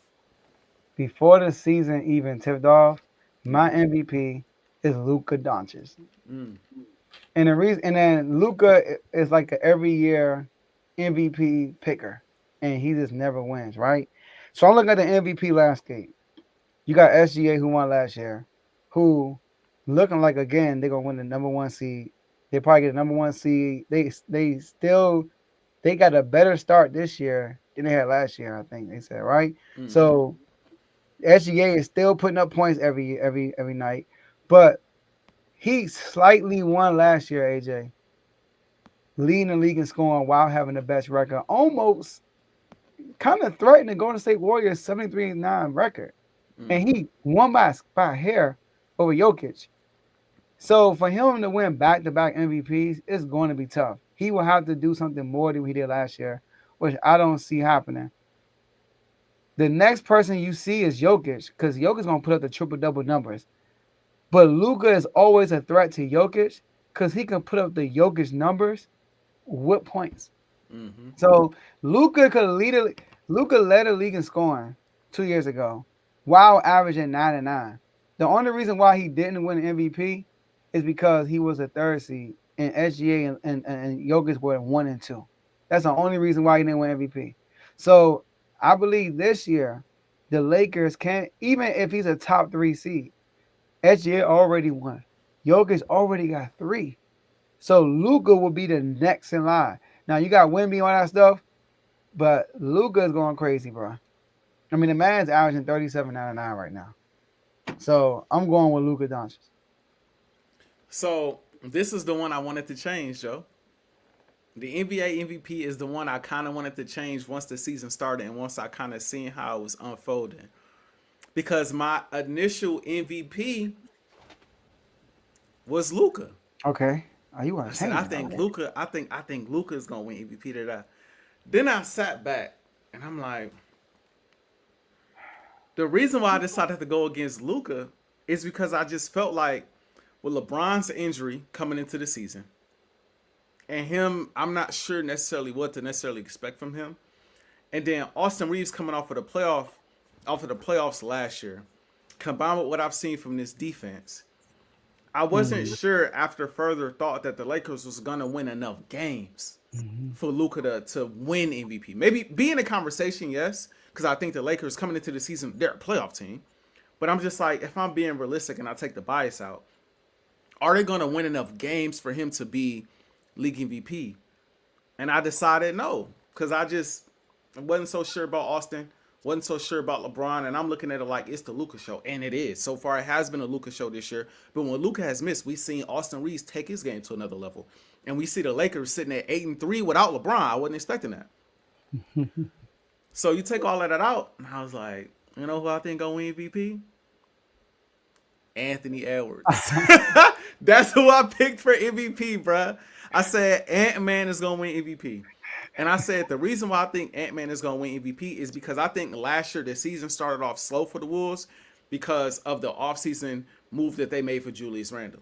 Before the season even tipped off, my MVP is Luka Doncic. And the reason, and then Luka is like an every year MVP picker, and he just never wins, right? So I'm looking at the MVP landscape. You got SGA who won last year, who looking like again they're gonna win the number 1 seed. They probably get the number 1 seed. They got a better start this year than they had last year. I think they said, right. So SGA is still putting up points every night, but he slightly won last year. AJ leading the league in scoring while having the best record, almost kind of threatening Golden State Warriors 73-9 record, and he won by a hair over Jokic. So for him to win back-to-back MVPs, it's going to be tough. He will have to do something more than he did last year, which I don't see happening. The next person you see is Jokic, because Jokic's going to put up the triple-double numbers. But Luka is always a threat to Jokic because he can put up the Jokic numbers with points. So Luka led the league in scoring 2 years ago while averaging 9-9. The only reason why he didn't win an MVP is because he was a 3rd seed and SGA and Jokic were 1 and 2. That's the only reason why he didn't win MVP. So I believe this year the Lakers can't, even if he's a top 3 seed, SGA already won. Jokic already got 3. So Luka will be the next in line. Now you got Wemby and all that stuff, but Luka is going crazy, bro. I mean, the man's averaging 37.99 right now. So I'm going with Luka Doncic. So this is the one I wanted to change, Joe. The NBA MVP is the one I kind of wanted to change once the season started and once I kind of seen how it was unfolding. Because my initial MVP was Luka. Okay. Oh, you want to change? I think Luka. I think Luka is gonna win MVP today. Then I sat back and I'm like, the reason why I decided to go against Luka is because I just felt like with LeBron's injury coming into the season, and him, I'm not sure necessarily what to necessarily expect from him. And then Austin Reeves coming off of the playoffs last year, combined with what I've seen from this defense, I wasn't sure after further thought that the Lakers was gonna win enough games for Luka to win MVP. Maybe be in the conversation, yes, because I think the Lakers coming into the season, they're a playoff team. But I'm just like, if I'm being realistic and I take the bias out, are they going to win enough games for him to be league MVP? And I decided no, because I wasn't so sure about Austin, wasn't so sure about LeBron, and I'm looking at it like it's the Luka show, and it is. So far, it has been a Luka show this year. But when Luka has missed, we've seen Austin Reeves take his game to another level, and we see the Lakers sitting at 8-3 without LeBron. I wasn't expecting that. So you take all of that out, and I was like, you know who I think gonna win MVP? Anthony Edwards. That's who I picked for MVP, bruh. I said Ant-Man is gonna win MVP. And I said the reason why I think Ant-Man is going to win MVP is because I think last year the season started off slow for the Wolves because of the offseason move that they made for Julius Randle.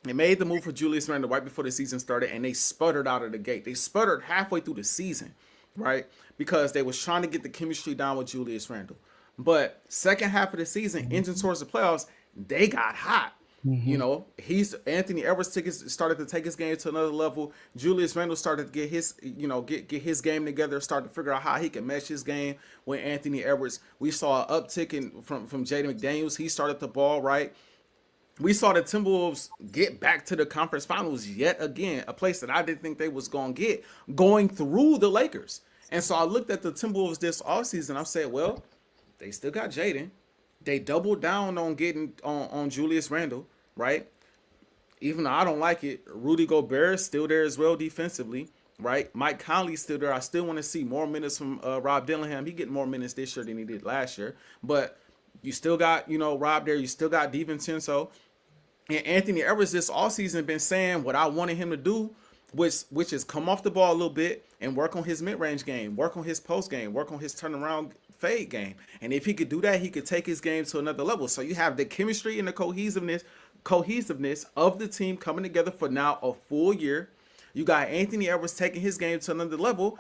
They made the move for Julius Randle right before the season started, and they sputtered out of the gate. They sputtered halfway through the season, right? Because they was trying to get the chemistry down with Julius Randle. But second half of the season, engine towards the playoffs, they got hot. You know, Anthony Edwards started to take his game to another level. Julius Randle started to get his, get his game together, started to figure out how he can mesh his game with Anthony Edwards. We saw an uptick from Jaden McDaniels. He started the ball right. We saw the Timberwolves get back to the conference finals yet again, a place that I didn't think they was going to get, going through the Lakers. And so I looked at the Timberwolves this offseason. I said, well, they still got Jaden. They doubled down on getting on Julius Randle, right? Even though I don't like it, Rudy Gobert is still there as well defensively, right? Mike Conley's still there. I still want to see more minutes from Rob Dillingham. He getting more minutes this year than he did last year. But you still got, Rob there. You still got DiVincenzo. And Anthony Edwards this offseason been saying what I wanted him to do, which is come off the ball a little bit and work on his mid-range game, work on his post game, work on his turnaround fade game. And if he could do that, he could take his game to another level. So you have the chemistry and the cohesiveness of the team coming together for now a full year. You got Anthony Edwards taking his game to another level.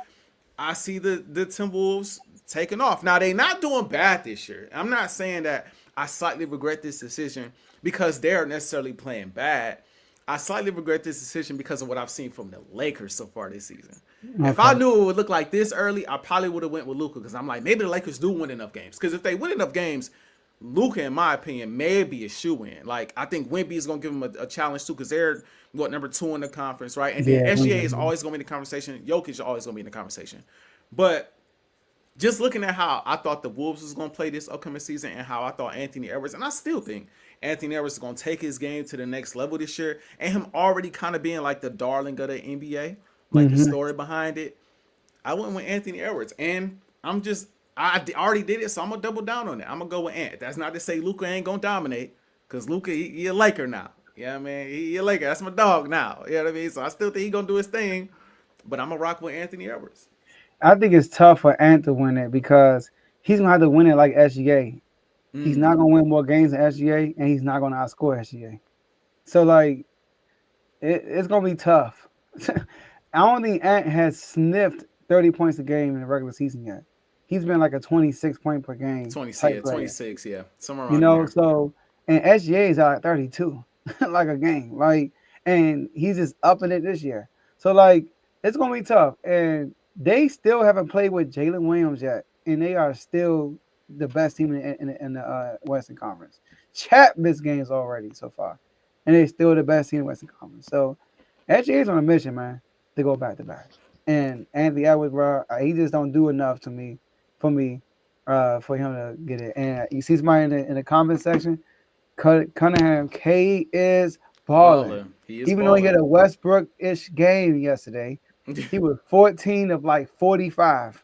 I see the Timberwolves taking off. Now, they're not doing bad this year. I'm not saying that I slightly regret this decision because they're necessarily playing bad. I slightly regret this decision because of what I've seen from the Lakers so far this season. Okay. If I knew it would look like this early, I probably would have went with Luka because I'm like, maybe the Lakers do win enough games. Because if they win enough games, Luka, in my opinion, may be a shoe-in. Like, I think Wemby is going to give him a challenge too because they're, number 2 in the conference, right? And then SGA is always going to be in the conversation. Jokic is always going to be in the conversation. But just looking at how I thought the Wolves was going to play this upcoming season and how I thought Anthony Edwards, and I still think Anthony Edwards is going to take his game to the next level this year, and him already kind of being like the darling of the NBA, like the story behind it. I went with Anthony Edwards, and I already did it, so I'm going to double down on it. I'm going to go with Ant. That's not to say Luka ain't going to dominate, because Luka, he a Laker now. You know what I mean? He a Laker. That's my dog now. You know what I mean? So I still think he's going to do his thing, but I'm going to rock with Anthony Edwards. I think it's tough for Ant to win it because he's going to have to win it like SGA. He's not going to win more games than SGA, and he's not going to outscore SGA. So, like, it's going to be tough. I don't think Ant has sniffed 30 points a game in the regular season yet. He's been like a 26 point per game. 26, yeah. Somewhere around there. So, and SGA is out at 32, like a game. Like, and he's just upping it this year. So, like, it's going to be tough. And they still haven't played with Jalen Williams yet, and they are still the best team in the Western Conference. Chat missed games already so far, and they're still the best team in the Western Conference. So SGA's on a mission, man, to go back to back. And Anthony Edwards, bro, he just don't do enough for me, for him to get it. And you see somebody in the comment section, Cunningham K is balling. Even though he had a Westbrook-ish game yesterday, he was 14 of like 45.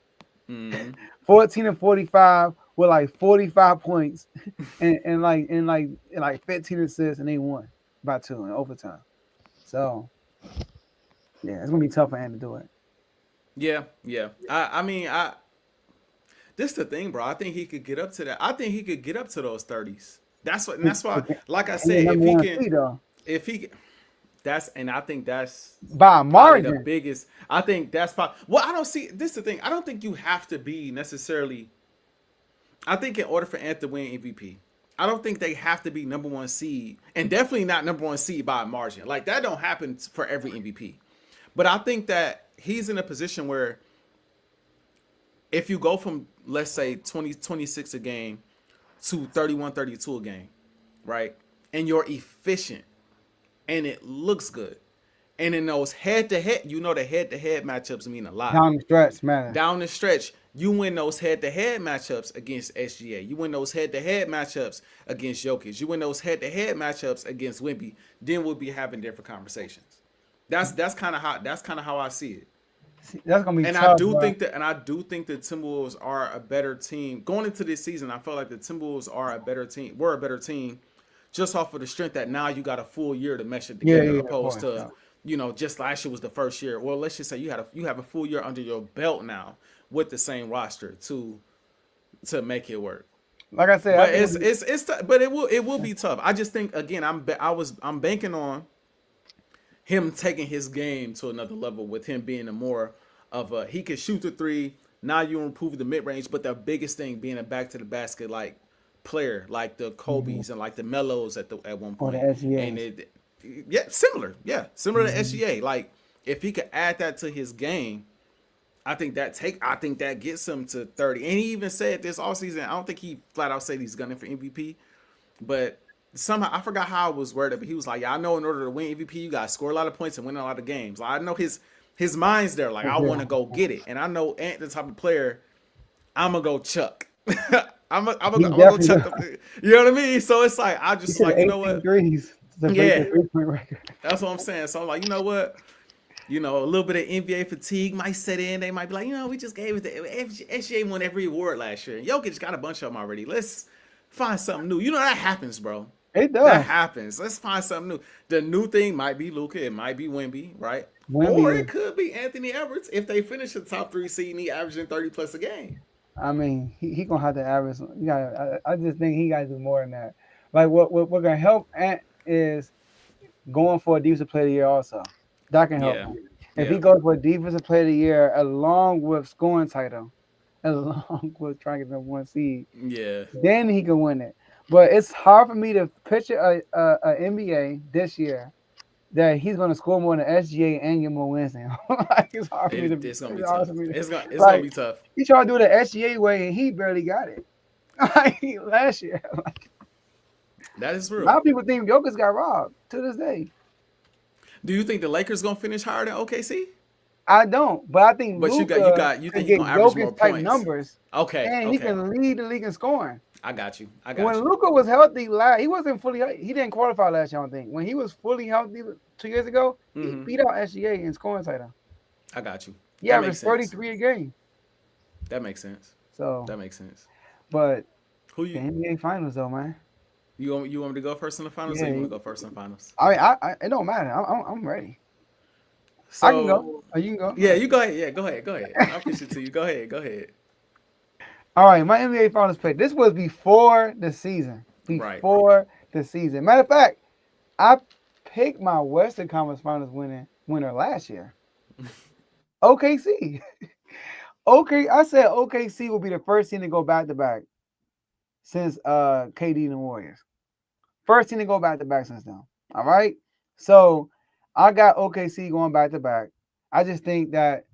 14 of 45 with like 45 points and like 15 assists, and they won by 2 in overtime. So yeah, it's gonna be tough for him to do it. Yeah. I mean, this is the thing, bro. I think he could get up to that. I think he could get up to those 30s. That's why, like I said, if he I think that's by margin the biggest. I think that's probably. Well, I don't see. This is the thing. I don't think you have to be necessarily. I think in order for Ant to win MVP, I don't think they have to be number 1 seed, and definitely not number 1 seed by a margin. Like, that don't happen for every MVP. But I think that he's in a position where if you go from, let's say, 26 a game to 31-32 a game, right? And you're efficient and it looks good. And in those head-to-head, the head-to-head matchups mean a lot. Down the stretch, man. Down the stretch, you win those head-to-head matchups against SGA. You win those head-to-head matchups against Jokic. You win those head-to-head matchups against Wemby. Then we'll be having different conversations. That's kind of how I see it. That's gonna be And tough, I do bro. think that the Timberwolves are a better team going into this season. I felt like the Timberwolves are a better team. We're a better team, just off of the strength that now you got a full year to mesh it together, opposed to just last year was the first year. Well, let's just say you have a full year under your belt now with the same roster to make it work. Like I said, but it will be tough. I just think again, I'm banking on him taking his game to another level with him being a more of a, he can shoot the three. Now you improve the mid range, but the biggest thing being a back to the basket like player, like the Kobe's and like the Melos at one point. Or the SGAs. And similar to SGA. Like if he could add that to his game, I think that gets him to 30. And he even said this all season. I don't think he flat out said he's gunning for MVP, but somehow I forgot how it was worded, but he was like, "Yeah, I know in order to win MVP, you gotta score a lot of points and win a lot of games." Like, I know his mind's there. Like, I want to go get it, and I know Ant the type of player. I'm gonna go chuck. I'm gonna go chuck. You know what I mean? So it's like I just like what? Threes. Yeah, that's what I'm saying. So I'm like, what? A little bit of NBA fatigue might set in. They might be like, we just gave it to SGA won every award last year. Jokic got a bunch of them already. Let's find something new. That happens, bro. It does. That happens. Let's find something new. The new thing might be Luka. It might be Wemby, right? Or it could be Anthony Edwards if they finish the top 3 seed and he averaging 30 plus a game. I mean, he gonna have to average. I just think he got to do more than that. Like what gonna help Ant is going for a defensive player of the year also. That can help him. If he goes for a defensive player of the year along with scoring title, along with trying to get the 1 seed, then he can win it. But it's hard for me to picture a NBA this year that he's going to score more than SGA and get more wins now. It's hard for me to. It's going to be tough. It's going to be tough. He tried to do the SGA way and he barely got it. Last year. That is real. A lot of people think Jokic got robbed to this day. Do you think the Lakers going to finish higher than OKC? I don't, but I think. But Luka you think he's going to average more points? Numbers. Okay. And he can lead the league in scoring. I got you. When Luka was healthy, he wasn't fully. He didn't qualify last year, I don't think. When he was fully healthy 2 years ago, he beat out SGA in scoring title. I got you. He averaged 33 a game. That makes sense. That makes sense. But who you? The NBA Finals, though, man. You want me to go first in the finals, or you want to go first in the finals? I mean, it don't matter. I'm ready. So, I can go. Oh, you can go. Yeah, you go ahead. Yeah, go ahead. I'll push it to you. Go ahead. All right, my NBA Finals pick. This was before the season. The season. Matter of fact, I picked my Western Conference Finals winner last year. OKC. I said OKC will be the first team to go back to back since KD and the Warriors. First team to go back to back since then. All right. So I got OKC going back to back. I just think that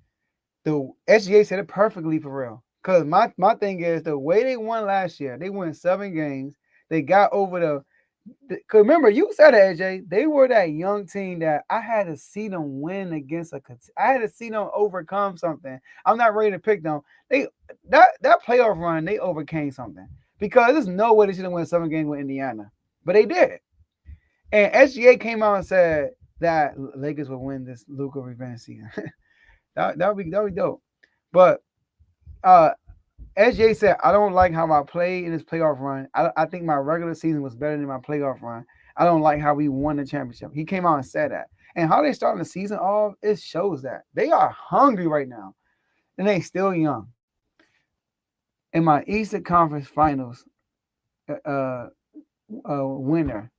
the SGA said it perfectly for real. Because my thing is the way they won last year, they won 7 games. They got over the because remember, you said it, AJ, they were that young team that I had to see them win against I had to see them overcome something. I'm not ready to pick them. That playoff run, they overcame something. Because there's no way they should have won 7 games with Indiana. But they did. And SGA came out and said that Lakers would win this Luka revenge season. that would be dope. But SJ said, I don't like how I played in this playoff run. I think my regular season was better than my playoff run. I don't like how we won the championship. He came out and said that. And how they starting the season off, it shows that. They are hungry right now. And they still young. In my Eastern Conference Finals winner,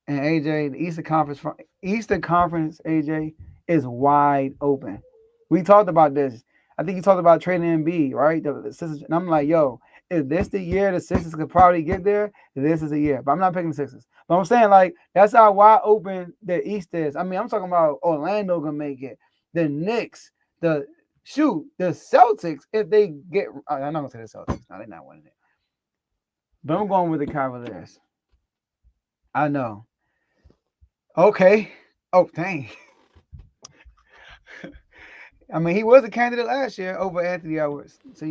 and AJ, the Eastern Conference, AJ, is wide open. We talked about this. I think you talked about trading Embiid, right? The Sixers, and I'm like, yo, if this the year the Sixers could probably get there, this is the year. But I'm not picking the Sixers. But I'm saying, like, that's how wide open the East is. I mean, I'm talking about Orlando gonna make it. The Knicks, the Celtics, if they get, I'm not gonna say the Celtics. No, they're not winning it. but I'm going with the Cavaliers. I know. Okay. Oh, dang. I mean, he was a candidate last year over Anthony Edwards. So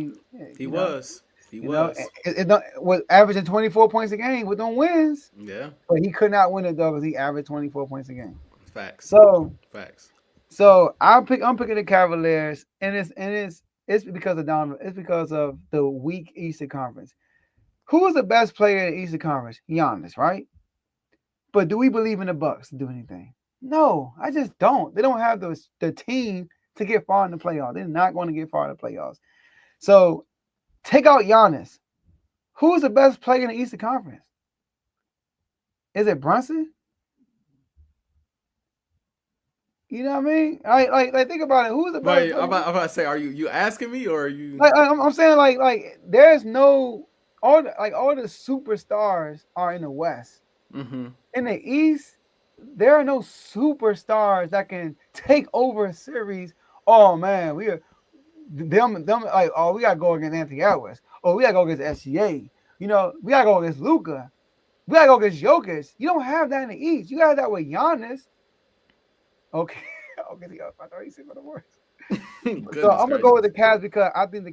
He was. He You know, was. was averaging 24 points a game with them wins, Yeah. but he could not win it though because he averaged 24 points a game. Facts. So, Facts. I'm picking the Cavaliers, and it's because of Donovan. It's because of the weak Eastern Conference. Who is the best player in the Eastern Conference? Giannis, right? But do we believe in the Bucks to do anything? No, I just don't. They don't have the team to get far in the playoffs. They're not going to get far in the playoffs. So take out Giannis. Who's the best player in the Eastern Conference? Is it Brunson? You know what I mean? Like think about it. Who's the best? Wait, I'm about to say, are you asking me or are you? I'm saying like there's no all the superstars are in the West. Mm-hmm. In the East, there are no superstars that can take over a series. Oh man, we are them like we gotta go against Anthony Edwards. Oh, we gotta go against SGA. You know, we gotta go against Luka. We gotta go against Jokic. You don't have that in the East. You got that with Giannis. Okay. Okay, I thought you said for the worst. So I'm gonna go with the Cavs because I think the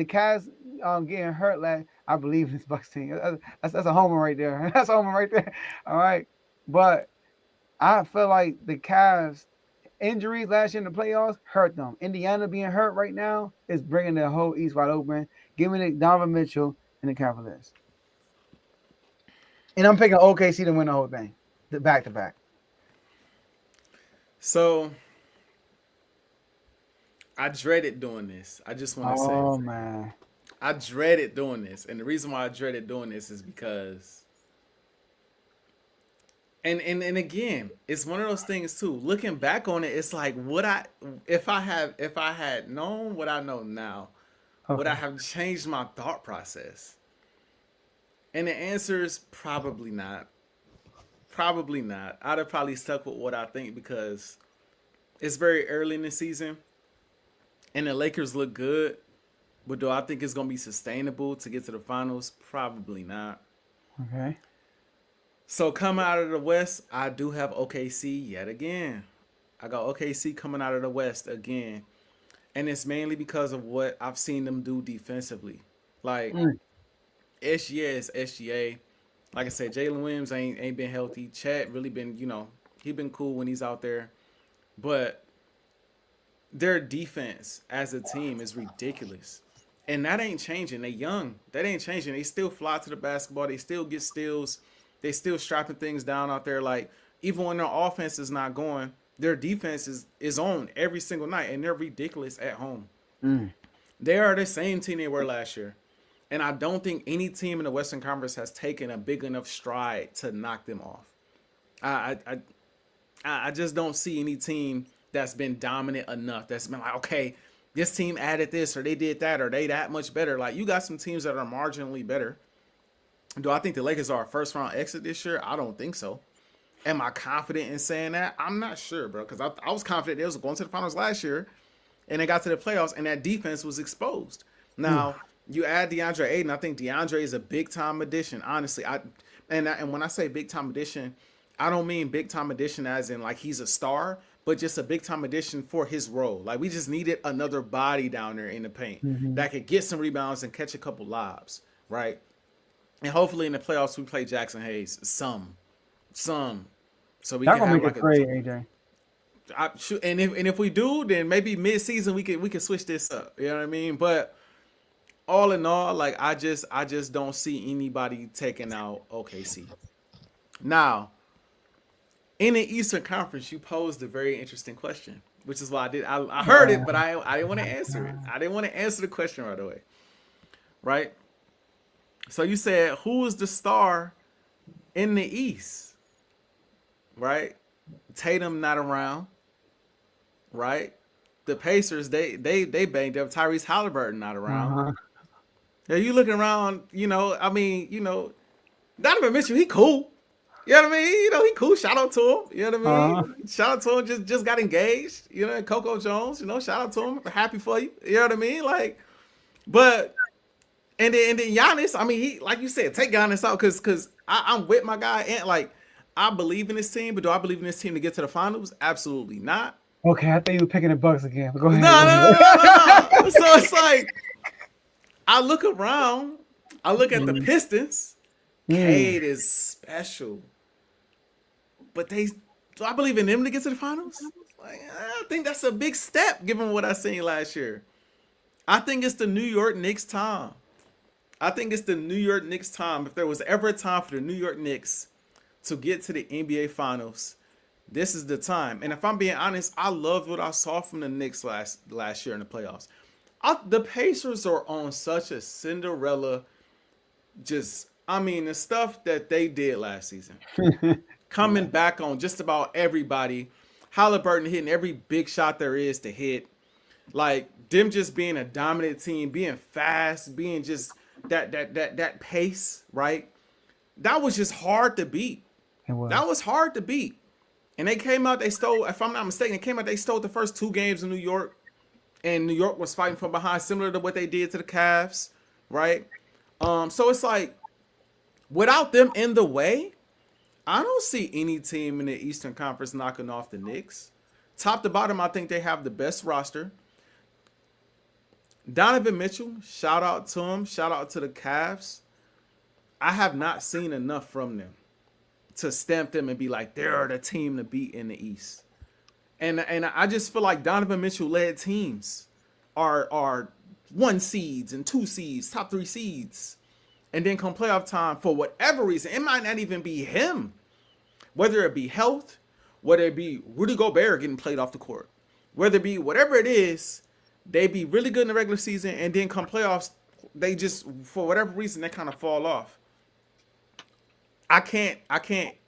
Cavs getting hurt last. I believe in this Bucks team. That's a homer right there. That's a homer right there. All right. But I feel like the Cavs injuries last year in the playoffs hurt them. Indiana being hurt right now is bringing the whole East wide open. Give me the Donovan Mitchell and the Cavaliers. And I'm picking OKC to win the whole thing. The back to back. So I dreaded doing this. I just want to say. Oh man. I dreaded doing this. And the reason why I dreaded doing this is because and again, it's one of those things too. Looking back on it, it's like if I had known what I know now, would I have changed my thought process? And the answer is probably not. Probably not. I'd have probably stuck with what I think because it's very early in the season and the Lakers look good. But do I think it's going to be sustainable to get to the finals? Probably not. Okay. So coming out of the West, I do have OKC yet again. I got OKC coming out of the West again. And it's mainly because of what I've seen them do defensively. Like, SGA is SGA. Like I said, Jalen Williams ain't been healthy. Chad really been, he been cool when he's out there. But their defense as a team is ridiculous. And that ain't changing. They young. That ain't changing. They still fly to the basketball. They still get steals. They still strapping things down out there. Like, even when their offense is not going, their defense is on every single night. And they're ridiculous at home. They are the same team they were last year. And I don't think any team in the Western Conference has taken a big enough stride to knock them off. I just don't see any team that's been dominant enough. That's been like, okay, this team added this or they did that or they that much better. Like, you got some teams that are marginally better. Do I think the Lakers are a first round exit this year? I don't think so. Am I confident in saying that? I'm not sure, bro, because I was confident they was going to the finals last year and they got to the playoffs and that defense was exposed. Now, you add DeAndre Ayton. I think DeAndre is a big time addition. Honestly, and when I say big time addition, I don't mean big time addition as in like he's a star, but just a big time addition for his role. Like, we just needed another body down there in the paint that could get some rebounds and catch a couple lobs, right? And hopefully in the playoffs we play Jackson Hayes some, so we That's can gonna have make like it great, AJ. And if we do, then maybe mid-season we can switch this up. You know what I mean? But all in all, like, I just don't see anybody taking out OKC. Now, in the Eastern Conference, you posed a very interesting question, which is why I heard it, but I didn't want to answer it. I didn't want to answer the question right away. Right? So you said, who is the star in the East? Right? Tatum not around. Right? The Pacers, they banged up. Tyrese Halliburton not around. Yeah, you looking around, Donovan Mitchell, he cool. You know what I mean? He cool. Shout out to him. You know what I mean? Shout out to him. Just got engaged. Coco Jones, shout out to him. Happy for you. You know what I mean? Like, but And then Giannis, I mean, he like you said, take Giannis out because I'm with my guy and like I believe in this team, but do I believe in this team to get to the finals? Absolutely not. Okay, I think you were picking the Bucks again. Go No, ahead. no, Go ahead. no, no, no, no. So it's like I look around, I look at the Pistons. Cade is special, but do I believe in them to get to the finals? Like, I think that's a big step given what I seen last year. I think it's the New York Knicks time. I think it's the New York Knicks time. If there was ever a time for the New York Knicks to get to the NBA Finals, this is the time. And if I'm being honest, I loved what I saw from the Knicks last year in the playoffs. The Pacers are on such a Cinderella, the stuff that they did last season. Coming back on just about everybody. Halliburton hitting every big shot there is to hit. Like, them just being a dominant team, being fast, being just that pace, right? That was just hard to beat. That was hard to beat. And they came out, they stole, if I'm not mistaken, they stole the first 2 games in New York. And New York was fighting from behind, similar to what they did to the Cavs, right? So it's like, without them in the way, I don't see any team in the Eastern Conference knocking off the Knicks. Top to bottom, I think they have the best roster. Donovan Mitchell, shout out to him. Shout out to the Cavs. I have not seen enough from them to stamp them and be like, they're the team to beat in the East. And I just feel like Donovan Mitchell-led teams are 1 seeds and 2 seeds, top 3 seeds. And then come playoff time, for whatever reason, it might not even be him. Whether it be health, whether it be Rudy Gobert getting played off the court, whether it be whatever it is, they be really good in the regular season, and then come playoffs, they just, for whatever reason, they kind of fall off. I can't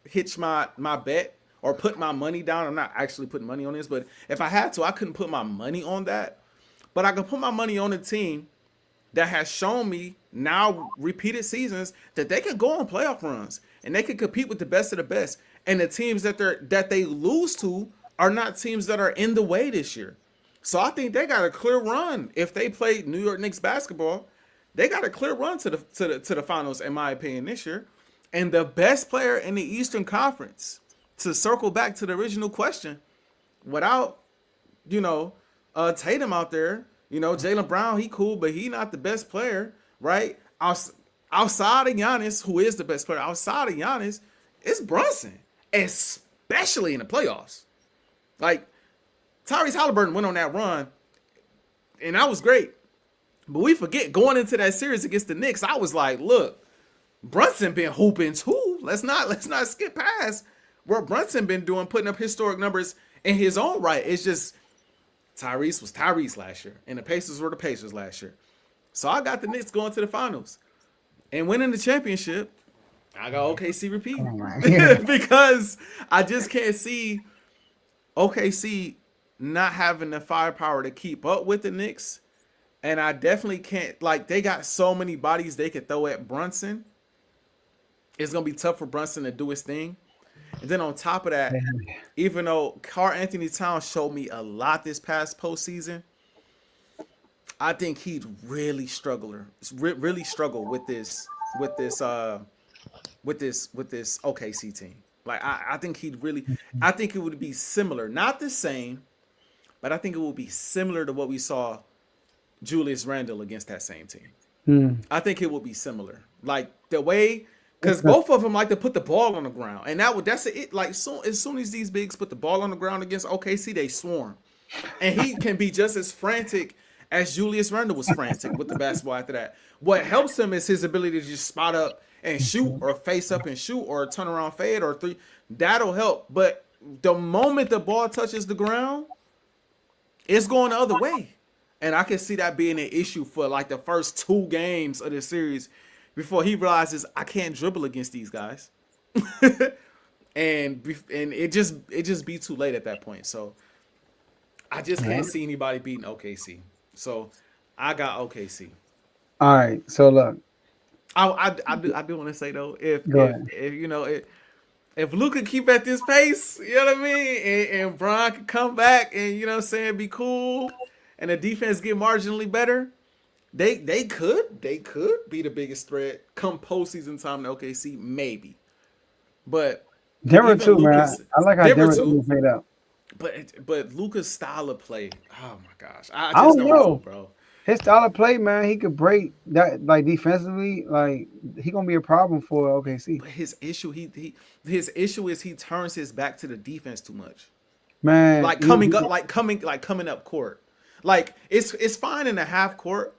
hitch my bet or put my money down. I'm not actually putting money on this, but if I had to, I couldn't put my money on that. But I could put my money on a team that has shown me now repeated seasons that they can go on playoff runs and they can compete with the best of the best. And the teams that they lose to are not teams that are in the way this year. So I think they got a clear run. If they play New York Knicks basketball, they got a clear run to the finals, in my opinion, this year. And the best player in the Eastern Conference, to circle back to the original question, without, Tatum out there, Jaylen Brown, he cool, but he not the best player, right? Outside of Giannis, who is the best player, outside of Giannis, it's Brunson, especially in the playoffs. Like, Tyrese Halliburton went on that run, and that was great. But we forget, going into that series against the Knicks, I was like, look, Brunson been hooping too. Let's not skip past what Brunson been doing, putting up historic numbers in his own right. It's just Tyrese was Tyrese last year, and the Pacers were the Pacers last year. So I got the Knicks going to the finals and winning the championship. I got OKC repeating because I just can't see OKC not having the firepower to keep up with the Knicks. And I definitely can't, like, they got so many bodies they could throw at Brunson. It's going to be tough for Brunson to do his thing. And then on top of that, even though Karl Anthony Towns showed me a lot this past postseason, I think he'd really struggle with this OKC team. Like, I think I think it would be similar, not the same, but I think it would be similar to what we saw Julius Randle against that same team. I think it would be similar, like the way, because both of them like to put the ball on the ground, and that's it. Like, as soon as these bigs put the ball on the ground against OKC, they swarm, and he can be just as frantic as Julius Randle was frantic with the basketball after that. What helps him is his ability to just spot up and shoot, or face up and shoot, or turn around fade, or three. That'll help. But the moment the ball touches the ground, it's going the other way. And I can see that being an issue for like the first 2 games of the series before he realizes I can't dribble against these guys. and it just be too late at that point. So I just can't see anybody beating OKC. So I got OKC. All right. So look, I do want to say though, if Luka keep at this pace, you know what I mean, and Bron can come back and be cool, and the defense get marginally better, They could be the biggest threat come postseason time to OKC, maybe. But Denver even too, man. Lucas, I like how Denver Denver too. team played up. But Lucas' style of play, oh my gosh, I I just don't don't know, know. bro. His style of play, man, he could break that like defensively. Like he gonna be a problem for OKC. But his issue is he turns his back to the defense too much. Man, Like coming up court. Like it's fine in the half court,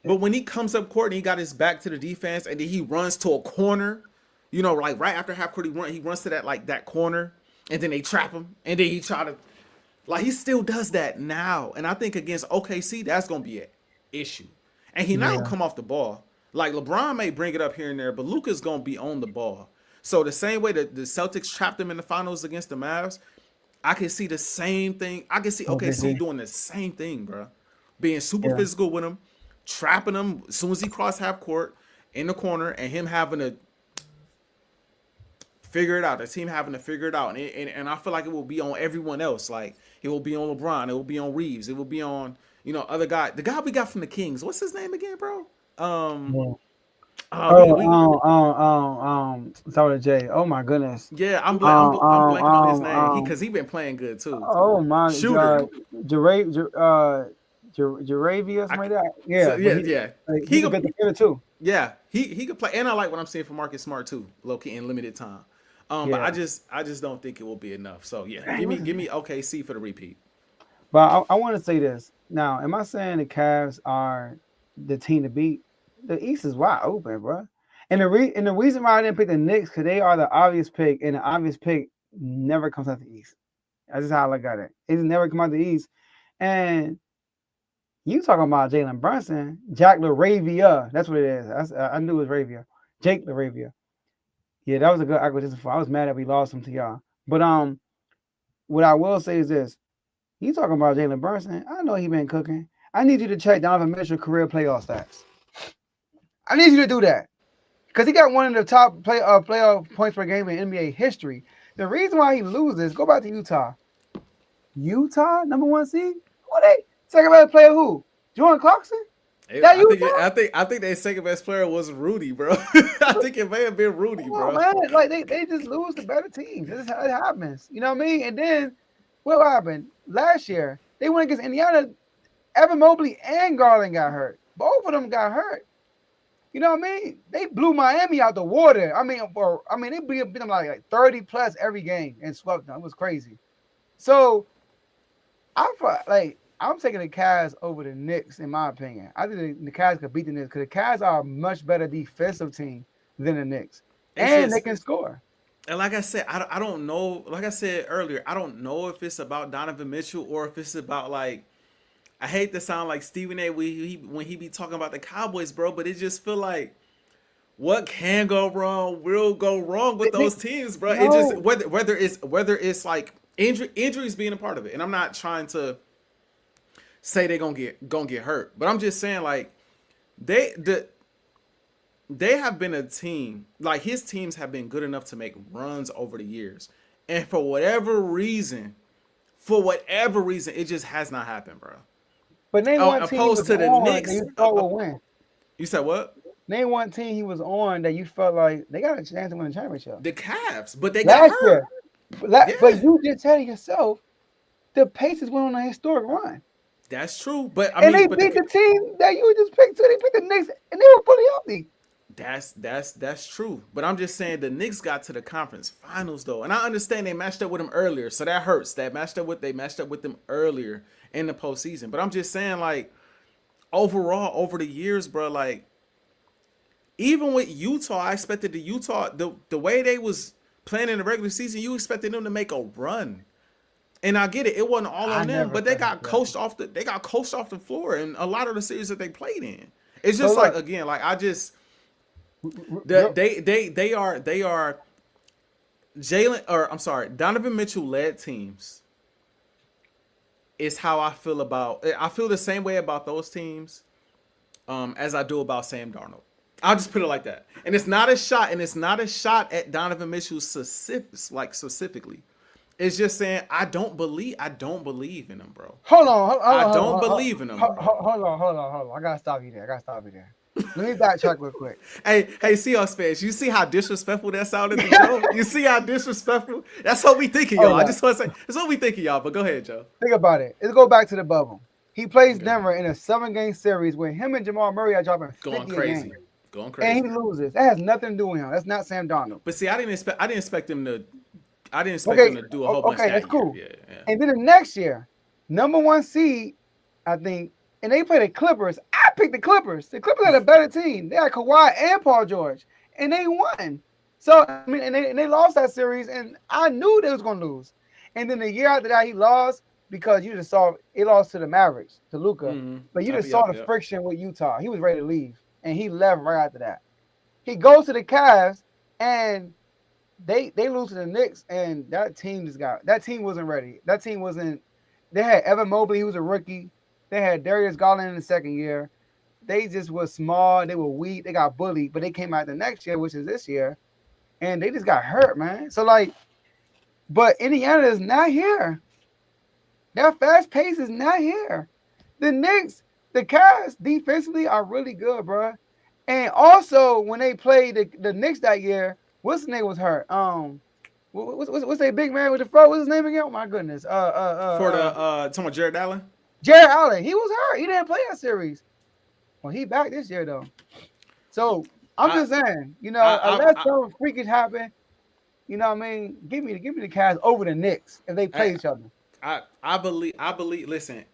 but when he comes up court and he got his back to the defense and then he runs to a corner, like right after half court he runs to that corner and then they trap him and then he try to like he still does that now. And I think against OKC that's gonna be an issue. And he not gonna yeah. come off the ball. Like LeBron may bring it up here and there, but Luka's gonna be on the ball. So the same way that the Celtics trapped him in the finals against the Mavs, I can see the same thing. I can see OKC doing the same thing, bro. Being super Yeah. physical with him, trapping him as soon as he cross half court in the corner, and him having to figure it out. The team having to figure it out, and I feel like it will be on everyone else. Like it will be on LeBron, it will be on Reeves, it will be on other guy. The guy we got from the Kings. What's his name again, bro? Yeah. Sorry, Jay. Oh my goodness. Yeah, I'm blanking on his name because he been playing good too. Oh my Shooter. God, Jaravia, something like that. Yeah, So, yeah. He's a good defender too. Yeah, he could play, and I like what I'm seeing from Marcus Smart too, low key in limited time. But Yeah. I just don't think it will be enough. So yeah, give me OKC for the repeat. But I want to say this now. Am I saying the Cavs are the team to beat? The East is wide open, bro. And the reason why I didn't pick the Knicks because they are the obvious pick, and the obvious pick never comes out the East. That's just how I look at it. It just never come out the East. And you talking about Jalen Brunson, Jack LaRavia. That's what it is. I knew it was Ravia. Jake LaRavia. Yeah, that was a good acquisition for. I was mad that we lost him to y'all. But what I will say is this. You talking about Jalen Brunson. I know he been cooking. I need you to check Donovan Mitchell career playoff stats. I need you to do that. Because he got one of the top playoff points per game in NBA history. The reason why he loses, go back to Utah. Utah, number 1 seed? Who are they? Second best player who? Jordan Clarkson? I think their second best player was Rudy, bro. I think it may have been Rudy, bro. Man. Like they just lose to better teams. This is how it happens. You know what I mean? And then what happened? Last year, they went against Indiana. Evan Mobley and Garland got hurt. Both of them got hurt. You know what I mean? They blew Miami out the water. They beat them like 30 plus every game and swept them. It was crazy. So I'm taking the Cavs over the Knicks, in my opinion. I think the Cavs could beat the Knicks because the Cavs are a much better defensive team than the Knicks. They can score. And like I said, I don't know. Like I said earlier, I don't know if it's about Donovan Mitchell or if it's about like, I hate to sound like Stephen A. when he be talking about the Cowboys, bro, but it just feel like what can go wrong will go wrong with those teams, bro. No. It just whether it's like injuries being a part of it, and I'm not trying to say they're gonna get hurt, but I'm just saying like they have been a team, like his teams have been good enough to make runs over the years, and for whatever reason, it just has not happened, bro. But name one team opposed to the Knicks. You thought would win. You said what? Name one team he was on that you felt like they got a chance to win a championship. The Cavs, but they got hurt. But you just said it yourself. The Pacers went on a historic run. That's true, but they beat the team that you just picked too. They beat the Knicks, and they were fully healthy. That's true, but I'm just saying the Knicks got to the conference finals though, and I understand they matched up with them earlier, so that hurts. They matched up with them earlier in the postseason, but I'm just saying like overall over the years, bro, like even with Utah, I expected the way they was playing in the regular season, you expected them to make a run. And I get it, it wasn't all on them, but they got coached off the floor in a lot of the series that they played in. It's just like again, like I just they are Donovan Mitchell led teams is how I feel about. I feel the same way about those teams as I do about Sam Darnold. I'll just put it like that. And it's not a shot at Donovan Mitchell specifically. It's just saying I don't believe in him, bro. Hold on. I don't believe in him, bro. Hold on. I gotta stop you there. Let me backtrack real quick. Hey, Seahawks fans, you see how disrespectful that sounded to Joe? You see how disrespectful? That's what we thinking, y'all. I just want to say, that's what we thinking, y'all. But go ahead, Joe. Think about it. Let's go back to the bubble. He plays Denver in a 7-game series where him and Jamal Murray are dropping 50 going crazy, and he loses. That has nothing to do with him. That's not Sam Darnold. But see, I didn't expect him to. I didn't expect him to do a whole bunch. Okay, that's cool. Yeah. And then the next year, number 1 seed, I think, and they play the Clippers. I picked the Clippers. The Clippers had a better team. They had Kawhi and Paul George, and they won. So I mean, and they lost that series, and I knew they was gonna lose. And then the year after that, he lost because you just saw it lost to the Mavericks, to Luka. Mm-hmm. But you just saw the friction with Utah. He was ready to leave, and he left right after that. He goes to the Cavs, and they lose to the Knicks, and that team wasn't ready. That team wasn't. They had Evan Mobley, he was a rookie. They had Darius Garland in the second year. They just were small. They were weak. They got bullied, but they came out the next year, which is this year, and they just got hurt, man. So but Indiana is not here. Their fast pace is not here. The Knicks, the Cavs defensively are really good, bro. And also when they played the Knicks that year, what's his name was hurt? What's that big man with the fro? What's his name again? Oh my goodness. Talking about Jared Allen. Jared Allen, he was hurt. He didn't play that series. Well, he back this year though. So I'm just saying, unless something freakish happen, you know what I mean? Give me the Cavs over the Knicks if they play each other. I believe. Listen,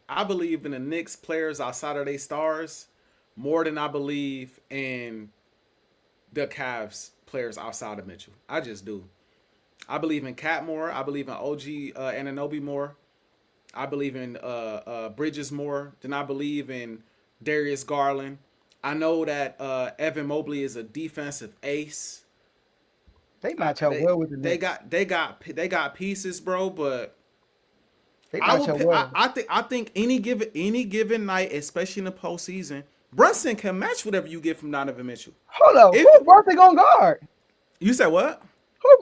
I believe in the Knicks players outside of their stars more than I believe in the Cavs players outside of Mitchell. I just do. I believe in Cat more. I believe in OG Anunoby more. I believe in Bridges more than I believe in Darius Garland. I know that Evan Mobley is a defensive ace. They match up well with the Knicks. They got pieces, bro. But I think any given night, especially in the postseason, Brunson can match whatever you get from Donovan Mitchell. Hold up, who Brunson gonna guard? You said what?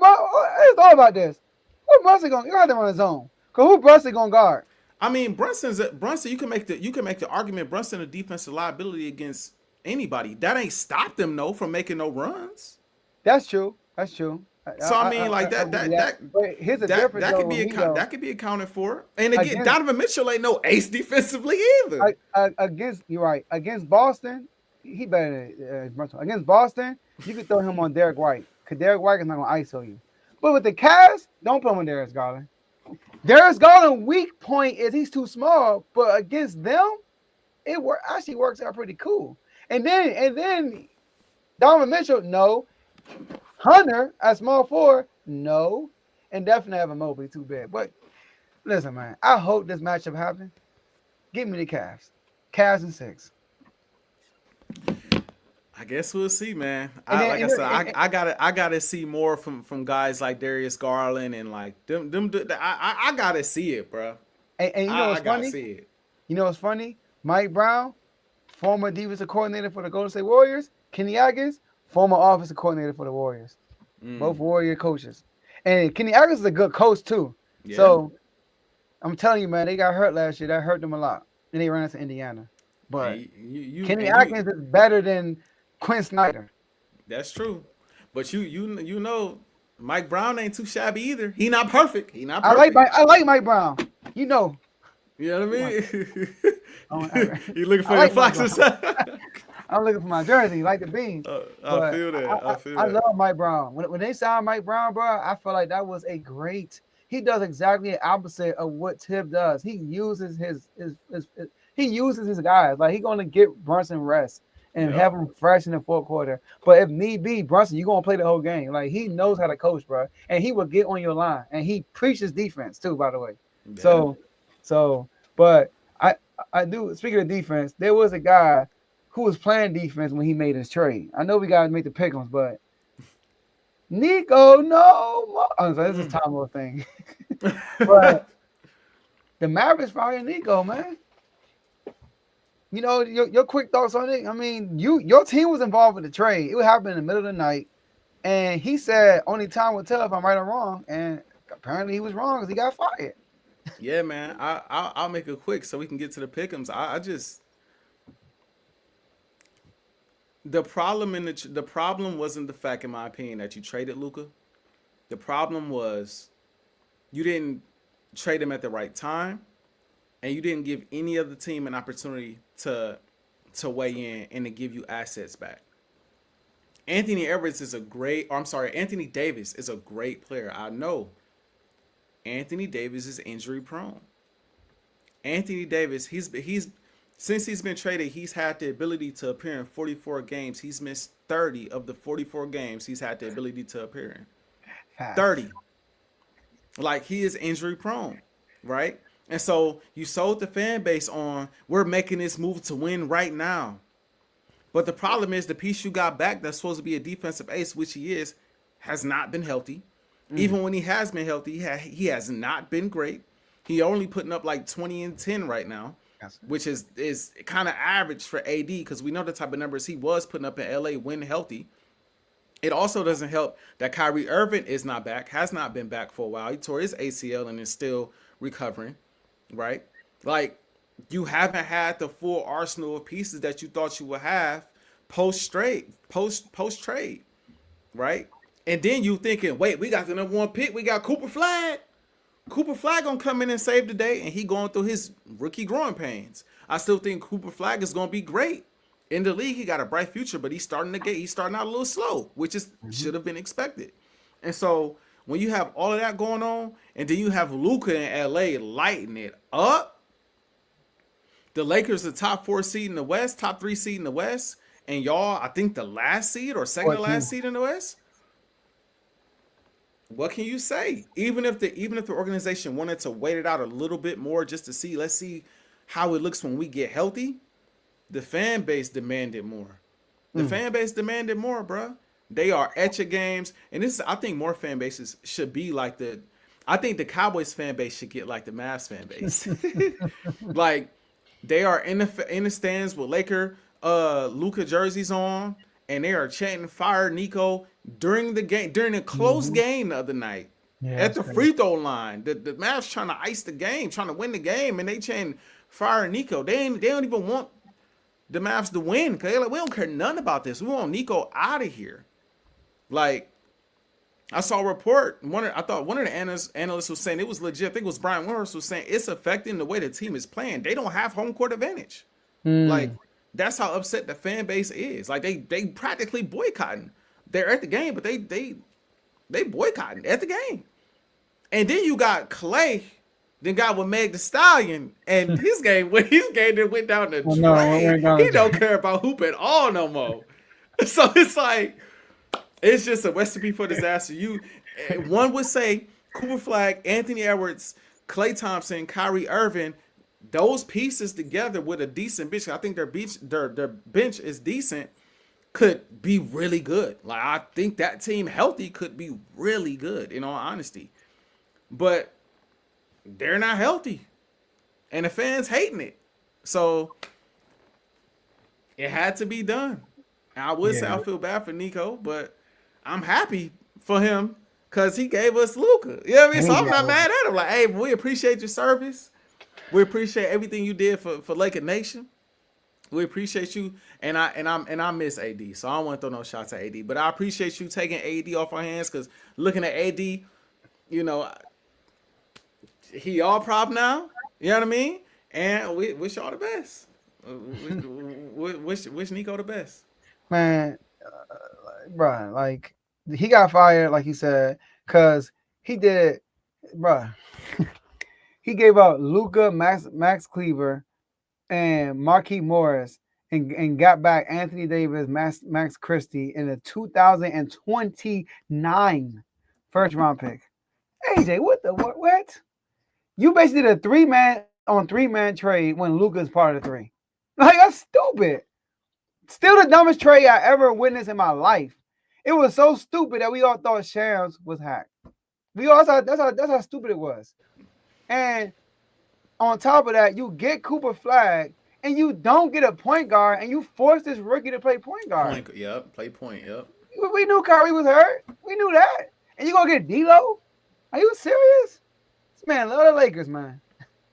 I just thought about this. Who Brunson gonna guard them on his own? Cause who Brunson gonna guard? I mean, Brunson. You can make the argument Brunson a defensive liability against anybody. That ain't stopped them though from making no runs. That's true. So I mean, that could be accounted for. And again, Donovan Mitchell ain't no ace defensively either. Against Boston, he better than Brunson. Against Boston, you could throw him on Derek White because Derek White is not gonna ISO you. But with the Cavs, don't put him on Darius Garland. Darius Garland's weak point is he's too small, but against them, it actually works out pretty cool. And then Donovan Mitchell, no. Hunter at small forward, no. And definitely have a Mobley too bad. But listen, man, I hope this matchup happens. Give me the Cavs. Cavs in 6. I guess we'll see, man. I gotta see more from guys like Darius Garland and like them. I gotta see it, bro. And you know what's funny? See it. You know what's funny? Mike Brown, former defensive coordinator for the Golden State Warriors. Kenny Atkins, former offensive coordinator for the Warriors. Both Warrior coaches. And Kenny Atkins is a good coach too. Yeah. So I'm telling you, man, they got hurt last year. That hurt them a lot. And they ran into Indiana. But Kenny Atkins is better than Quinn Snyder. That's true. But you know, Mike Brown ain't too shabby either. He not perfect. I like Mike Brown. You know. You know what I mean? You looking for your foxes? I'm looking for my jersey, like the beans. I feel that. I love Mike Brown. When they signed Mike Brown, bro, I feel like that was a great. He does exactly the opposite of what Tib does. He uses his guys. Like, he's gonna get Brunson rest and have him fresh in the fourth quarter. But if need be, Brunson, you're gonna play the whole game. Like, he knows how to coach, bro, and he will get on your line. And he preaches defense too, by the way. Yeah. So, but I do. Speaking of defense, there was a guy who was playing defense when he made his trade. I know we gotta make the pick'ems, but Nico, no. So this is a Tom Lord thing. But the Mavericks fired Nico, man. You know, your quick thoughts on it. I mean, your team was involved with the trade. It would happen in the middle of the night, and he said only time will tell if I'm right or wrong. And apparently he was wrong because he got fired. Yeah, man. I'll make it quick so we can get to the pick'ems. I just the problem wasn't the fact, in my opinion, that you traded Luka. The problem was you didn't trade him at the right time, and you didn't give any other team an opportunity to weigh in and to give you assets back. Anthony Davis is a great player. I know. Anthony Davis is injury prone. Anthony Davis, he's since he's been traded, he's had the ability to appear in 44 games. He's missed 30 of the 44 games he's had the ability to appear in. 30. Like, he is injury prone, right? And so you sold the fan base on, we're making this move to win right now. But the problem is the piece you got back that's supposed to be a defensive ace, which he is, has not been healthy. Even when he has been healthy, he has not been great. He only putting up like 20 and 10 right now, which is kind of average for AD because we know the type of numbers he was putting up in LA when healthy. It also doesn't help that Kyrie Irving is not back, has not been back for a while. He tore his ACL and is still recovering, right? Like, you haven't had the full arsenal of pieces that you thought you would have post trade, right? And then you thinking, wait, we got the number 1 pick. We got Cooper Flag. Cooper Flag gonna come in and save the day, and he going through his rookie growing pains. I still think Cooper Flag is gonna be great in the league. He got a bright future, but he's starting out a little slow, which is should have been expected. And so when you have all of that going on, and then you have Luka in LA lighting it up, the Lakers the top 4 seed in the West, top 3 seed in the West, and y'all, I think the last seed or second to last seed in the West. What can you say? Even if the organization wanted to wait it out a little bit more just to see, let's see how it looks when we get healthy, the fan base demanded more. The fan base demanded more, bro. They are at your games, and I think more fan bases should be like I think the Cowboys fan base should get like the Mavs fan base. Like, they are in the stands with Luka jerseys on, and they are chanting "Fire Nico" during the close game the other night at the free throw line. The Mavs trying to ice the game, trying to win the game, and they chanting "Fire Nico." They don't even want the Mavs to win because they're like, we don't care nothing about this. We want Nico out of here. Like, I saw a report. I thought one of the analysts was saying it was legit. I think it was Brian Winters was saying it's affecting the way the team is playing. They don't have home court advantage. Like, that's how upset the fan base is. Like, they practically boycotting. They're at the game, but they boycotting at the game. And then you got Clay, then got with Meg the Stallion, and his game that went down the drain. He don't care about hoop at all no more. So it's like, it's just a recipe for disaster. One would say Cooper Flag, Anthony Edwards, Klay Thompson, Kyrie Irving, those pieces together with a decent bench. I think their bench is decent. Could be really good. Like, I think that team healthy could be really good, in all honesty. But they're not healthy. And the fans hating it. So it had to be done. And I would say I feel bad for Nico, but I'm happy for him because he gave us Luka. You know what I mean? So I'm not mad at him. Like, hey, we appreciate your service. We appreciate everything you did for Laker Nation. We appreciate you, and I miss AD, so I don't want to throw no shots at AD. But I appreciate you taking AD off our hands because looking at AD, you know, he all prop now. You know what I mean? And we wish y'all the best. Wish Nico the best. Man, bro, like, he got fired, like he said, because he did, bro. He gave out Luka, Max Kleber, and Marquise Morris, and got back Anthony Davis, Max Christie in a 2029 first round pick. AJ, what? You basically did a 3-man trade when Luka's part of the 3. Like, that's stupid. Still the dumbest trade I ever witnessed in my life. It was so stupid that we all thought Shams was hacked. We all thought that's how stupid it was. And on top of that, you get Cooper Flag, and you don't get a point guard, and you force this rookie to play point guard. Play point. Yep. We knew Kyrie was hurt. We knew that. And you gonna get D'Lo? Are you serious? This man love the Lakers, man.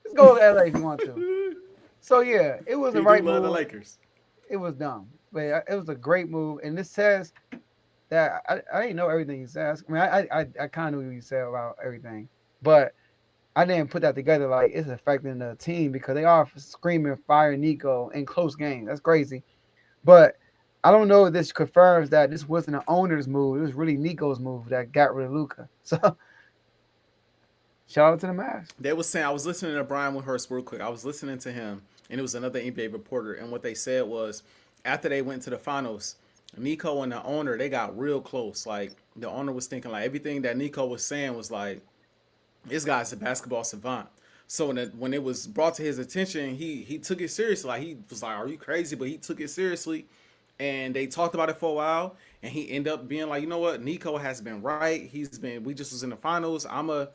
Let's go to LA if you want to. So yeah, it was the He do right love the move. Lakers. It was dumb, but it was a great move. And this says that I didn't know everything he says. I mean, I kind of knew what he said about everything, but I didn't put that together. Like it's affecting the team because they are screaming fire Nico in close games. That's crazy. But I don't know if this confirms that this wasn't an owner's move. It was really Nico's move that got rid of Luka. So shout out to the Mavs. They was saying I was listening to Brian Windhorst real quick. I was listening to him, and it was another NBA reporter, and what they said was after they went to the finals, Nico and the owner they got real close. Like the owner was thinking like everything that Nico was saying was like, this guy's a basketball savant. So when it was brought to his attention, he took it seriously. Like he was like, "Are you crazy?" But he took it seriously, and they talked about it for a while. And he ended up being like, "You know what? Nico has been right. We just was in the finals. I'm a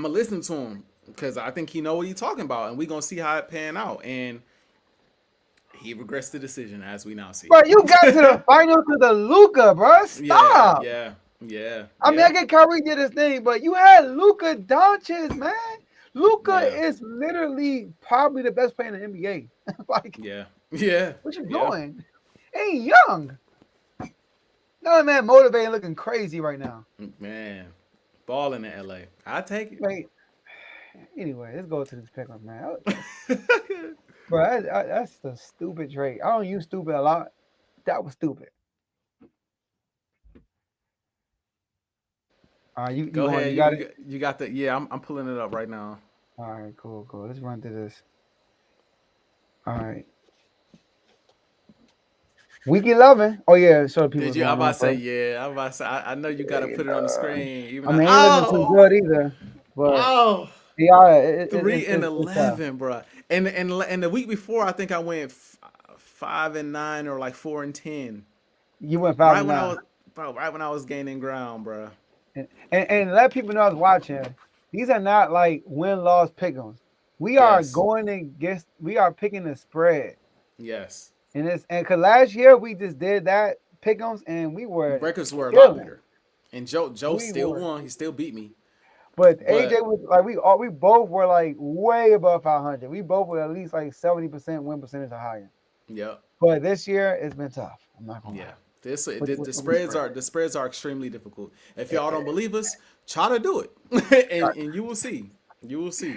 listen to him because I think he know what he's talking about, and we gonna see how it pan out." And he regrets the decision as we now see. Bro, you got to the finals to the Luka, bro. Stop. Yeah. I mean, I get Kyrie did his thing, but you had Luka Doncic, man. Luka is literally probably the best player in the NBA. Like, what you doing? Ain't young. No man, motivated, looking crazy right now. Man, balling in LA. I take it. Wait. Anyway, let's go to this pickup, man. Bro, that's the stupid trade. I don't use stupid a lot. That was stupid. You go ahead. You got it. You got the. Yeah, I'm pulling it up right now. All right, cool. Let's run through this. All right. Week 11. Oh yeah, so people. Did you? I'm about to say yeah. I'm about to say I know you got to put it on the screen. Even I mean, ain't looking too good either. But yeah, 3-11, bro. And the week before, I think I went 5-9 or like 4-10. You went 5-9. Right when I was gaining ground, bro. And let people know I was watching. These are not like win-loss pick'ems. We are going against. We are picking the spread. Yes. And because last year we just did that pick'ems and we were records were a lot better. And Joe still won. He still beat me. But AJ was like we both were like way above 500. We both were at least like 70% win percentage or higher. Yeah. But this year it's been tough. I'm not gonna lie. The spreads are extremely difficult. If y'all don't believe us, try to do it, and you will see. You will see.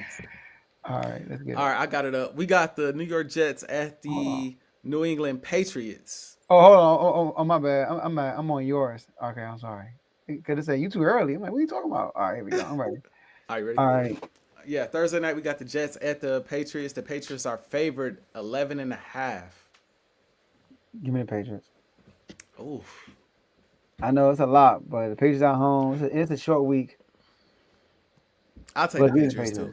All right, let's get it. All right, I got it up. We got the New York Jets at the New England Patriots. Oh, hold on. Oh, my bad. I'm on yours. Okay, I'm sorry. Because it said you too early. I'm like, what are you talking about? All right, here we go. I'm ready. All right, ready? All right. Yeah, Thursday night we got the Jets at the Patriots. The Patriots are favored 11.5. Give me the Patriots. Ooh. I know it's a lot, but the Patriots at home. It's a short week. I'll take the Patriots too.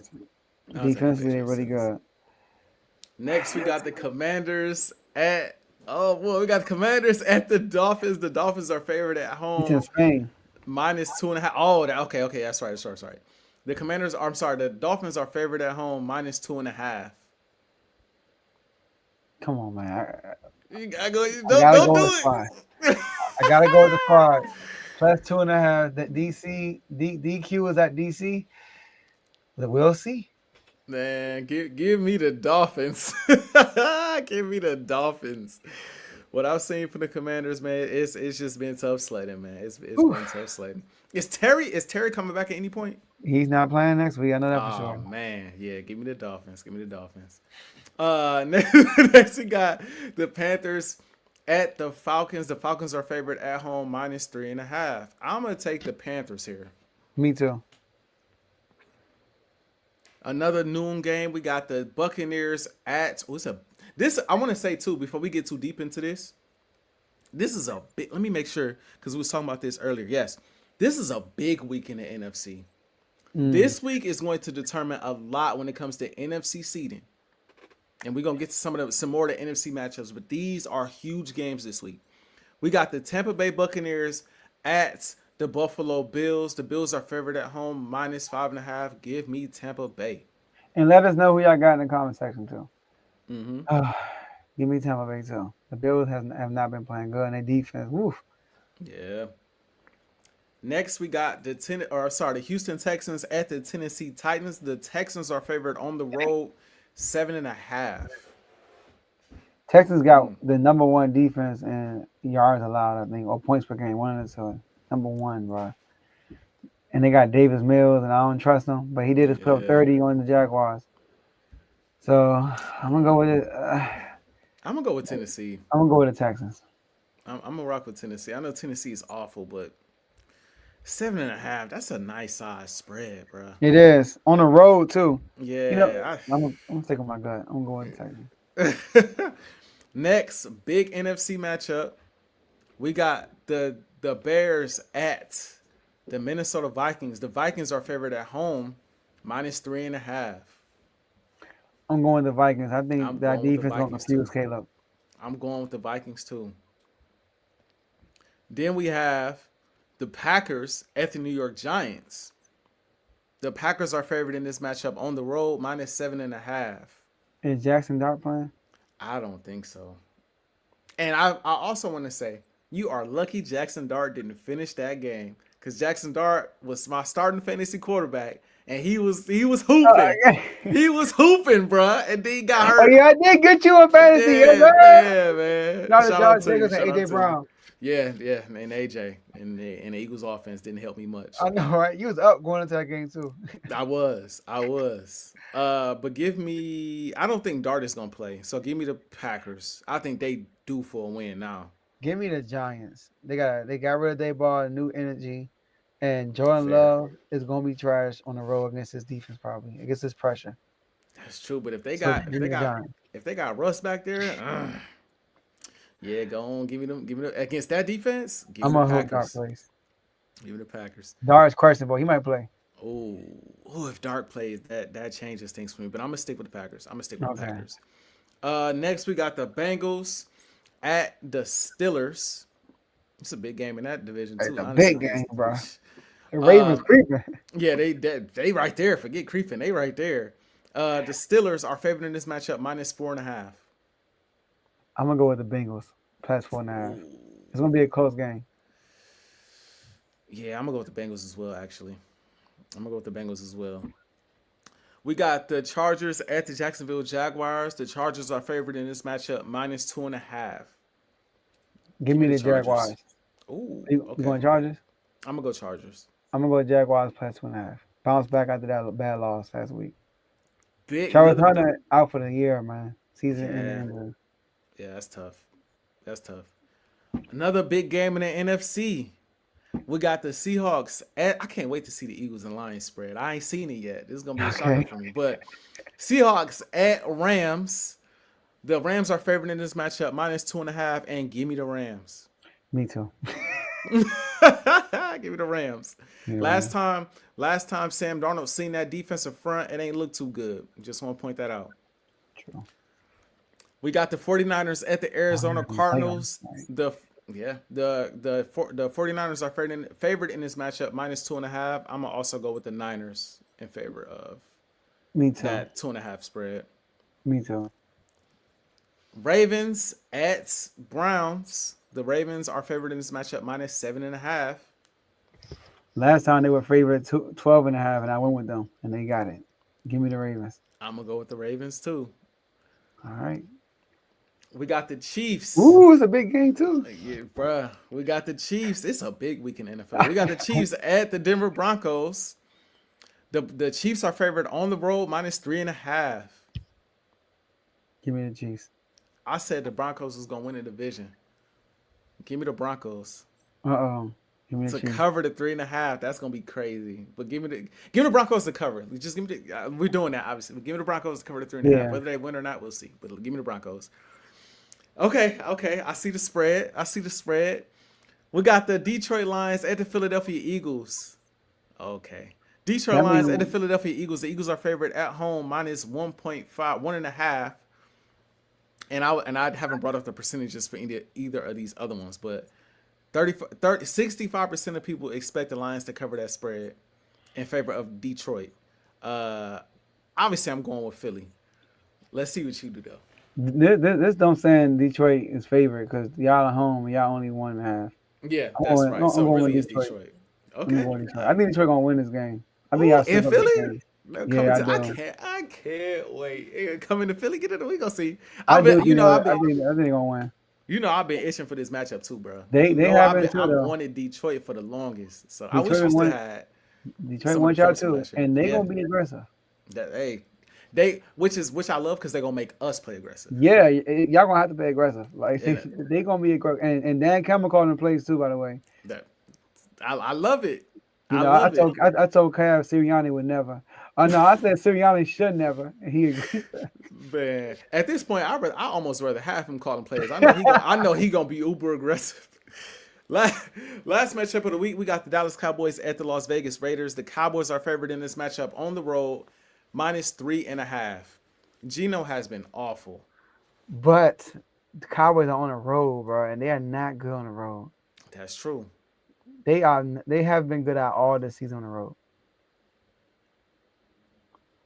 Defensively, they're really good. Next, we got the Commanders at. Oh, well, we got the Commanders at the Dolphins. The Dolphins are favored at home. It's in Spain. -2.5. Oh, okay. That's right. Sorry. The Dolphins are favored at home -2.5. Come on, man. You gotta go. Don't do it. I gotta go with the Pride. +2.5. That DQ is at DC. We'll see. Man, give me the Dolphins. Give me the Dolphins. What I've seen from the Commanders, man, it's just been tough sledding, man. It's been tough sledding. Is Terry coming back at any point? He's not playing next week. I know that for sure. Oh man, yeah. Give me the Dolphins. Next we got the Panthers at the Falcons. The Falcons are favored at home -3.5. I'm gonna take the Panthers here. Me too. Another noon game. We got the Buccaneers at this. I want to say too before we get too deep into this. This is a big. Let me make sure because we was talking about this earlier. Yes, this is a big week in the NFC. This week is going to determine a lot when it comes to NFC seeding, and we're gonna get to some more of the NFC matchups. But these are huge games this week. We got the Tampa Bay Buccaneers at the Buffalo Bills. The Bills are favored at home -5.5. Give me Tampa Bay. And let us know who y'all got in the comment section too. Mm-hmm. Give me Tampa Bay too. The Bills have not been playing good, and their defense. Woof. Yeah. Next, we got the Houston Texans at the Tennessee Titans. The Texans are favored on the road, 7.5. Texas got the number one defense in yards allowed, I think, or points per game. One of the two. Number one, bro. And they got Davis Mills, and I don't trust him, but he did just put up 30 on the Jaguars. So I'm gonna go with it. I'm gonna go with Tennessee. I'm gonna go with the Texans. I'm gonna rock with Tennessee. I know Tennessee is awful, but 7.5. That's a nice size spread, bro. It is on the road too. Yeah, I'm gonna stick with my gut. I'm going to Texans. Next, big NFC matchup. We got the Bears at the Minnesota Vikings. The Vikings are favored at home, -3.5. I'm going with the Vikings. I think that defense gonna confuse Caleb. I'm going with the Vikings too. Then we have the Packers at the New York Giants. The Packers are favored in this matchup on the road, -7.5. Is Jackson Dart playing? I don't think so. And I also want to say, you are lucky Jackson Dart didn't finish that game, because Jackson Dart was my starting fantasy quarterback, and he was hooping. He was hooping, bro, and then he got hurt. Oh yeah, I did get you a fantasy. Yeah, man. Shout out to AJ Brown. Yeah, and AJ and the Eagles offense didn't help me much. I know, right? You was up going into that game too. I was. But give me. I don't think Dart is gonna play, so give me the Packers. I think they due for a win now. Give me the Giants. They got rid of their ball, new energy, and Jordan Love is gonna be trash on the road against his defense probably against his pressure. That's true, but if they got Russ back there. Yeah, go on. Give me them against that defense. I'm gonna hope Dart plays. Give me the Packers. Dart's questionable. He might play. Oh, if Dart plays, that changes things for me. But I'm gonna stick with the Packers. The Packers. Next we got the Bengals at the Steelers. It's a big game in that division too. It's a big game, bro. The Ravens creeping. Yeah, they right there. Forget creeping. They right there. The Steelers are favored in this matchup, -4.5. I'm gonna go with the Bengals, +4.5. It's gonna be a close game. Yeah, I'm gonna go with the Bengals as well. Actually, I'm gonna go with the Bengals as well. We got the Chargers at the Jacksonville Jaguars. The Chargers are favored in this matchup, -2.5. Give me the Jaguars. Ooh, you going Chargers? I'm gonna go Chargers. I'm gonna go Jaguars +2.5. Bounce back after that bad loss last week. Charles Hunter out for the year, man. Season ending. Yeah, that's tough. Another big game in the NFC. We got the Seahawks at. I can't wait to see the Eagles and Lions spread. I ain't seen it yet. This is gonna be a shocker for me. But Seahawks at Rams. The Rams are favored in this matchup, -2.5, and give me the Rams. Me too. Give me the Rams. Yeah. Last time Sam Darnold seen that defensive front, it ain't look too good. Just want to point that out. True. We got the 49ers at the Arizona Cardinals. The 49ers are favored in this matchup, -2.5. I'm gonna also go with the Niners in favor of that 2.5 spread. Me too. Ravens at Browns. The Ravens are favored in this matchup, -7.5. Last time they were favored 12.5, and I went with them, and they got it. Give me the Ravens. I'm gonna go with the Ravens too. All right. We got the Chiefs. Ooh, it's a big game too. Yeah, bruh. We got the Chiefs. It's a big week in NFL. We got the Chiefs at the Denver Broncos. The Chiefs are favored on the road, -3.5. Give me the Chiefs. I said the Broncos was gonna win the division. Give me the Broncos. Give me the Chiefs. Cover the 3.5. That's gonna be crazy. But give me the Broncos to cover. Just give me we're doing that obviously. But give me the Broncos to cover the 3.5. Yeah. Whether they win or not, we'll see. But give me the Broncos. Okay. I see the spread. We got the Detroit Lions at the Philadelphia Eagles. Okay. Detroit Lions at the Philadelphia Eagles. The Eagles are favored at home, -1.5, 1.5. And I haven't brought up the percentages for either of these other ones, but 65% of people expect the Lions to cover that spread in favor of Detroit. Obviously, I'm going with Philly. Let's see what you do though. This don't sound Detroit is favored because y'all at home. Y'all only 1.5. Yeah, that's right. So it really is Detroit. Give me Okay. more Detroit. I think Detroit gonna win this game. I think Ooh, y'all in still up this Philly? game. No, coming Yeah, I to do. I can't wait. Coming to Philly, get it. We gonna see. I I've do been, think I think they're gonna win. I've been itching for this matchup too, bro. They have been too I've though. wanted Detroit for the longest. So I wish we Detroit still won. had Detroit some of the won y'all points from too, last year. and they Yeah, gonna be aggressive. that which I love because they're gonna make us play aggressive. Yeah, y'all gonna have to play aggressive. Like Yeah, they gonna be aggressive, and Dan Cameron calling the plays too. By the way, that I love it. you I know love it. I told Cav Sirianni would never. No, I said Sirianni should never, and he agreed. Man, at this point, I almost rather have him calling plays. I know he gonna be uber aggressive. Last matchup of the week, we got the Dallas Cowboys at the Las Vegas Raiders. The Cowboys are favored in this matchup on the road, -3.5. Geno has been awful. But the Cowboys are on the road, bro, and they are not good on the road. That's true. They have been good at all this season on the road.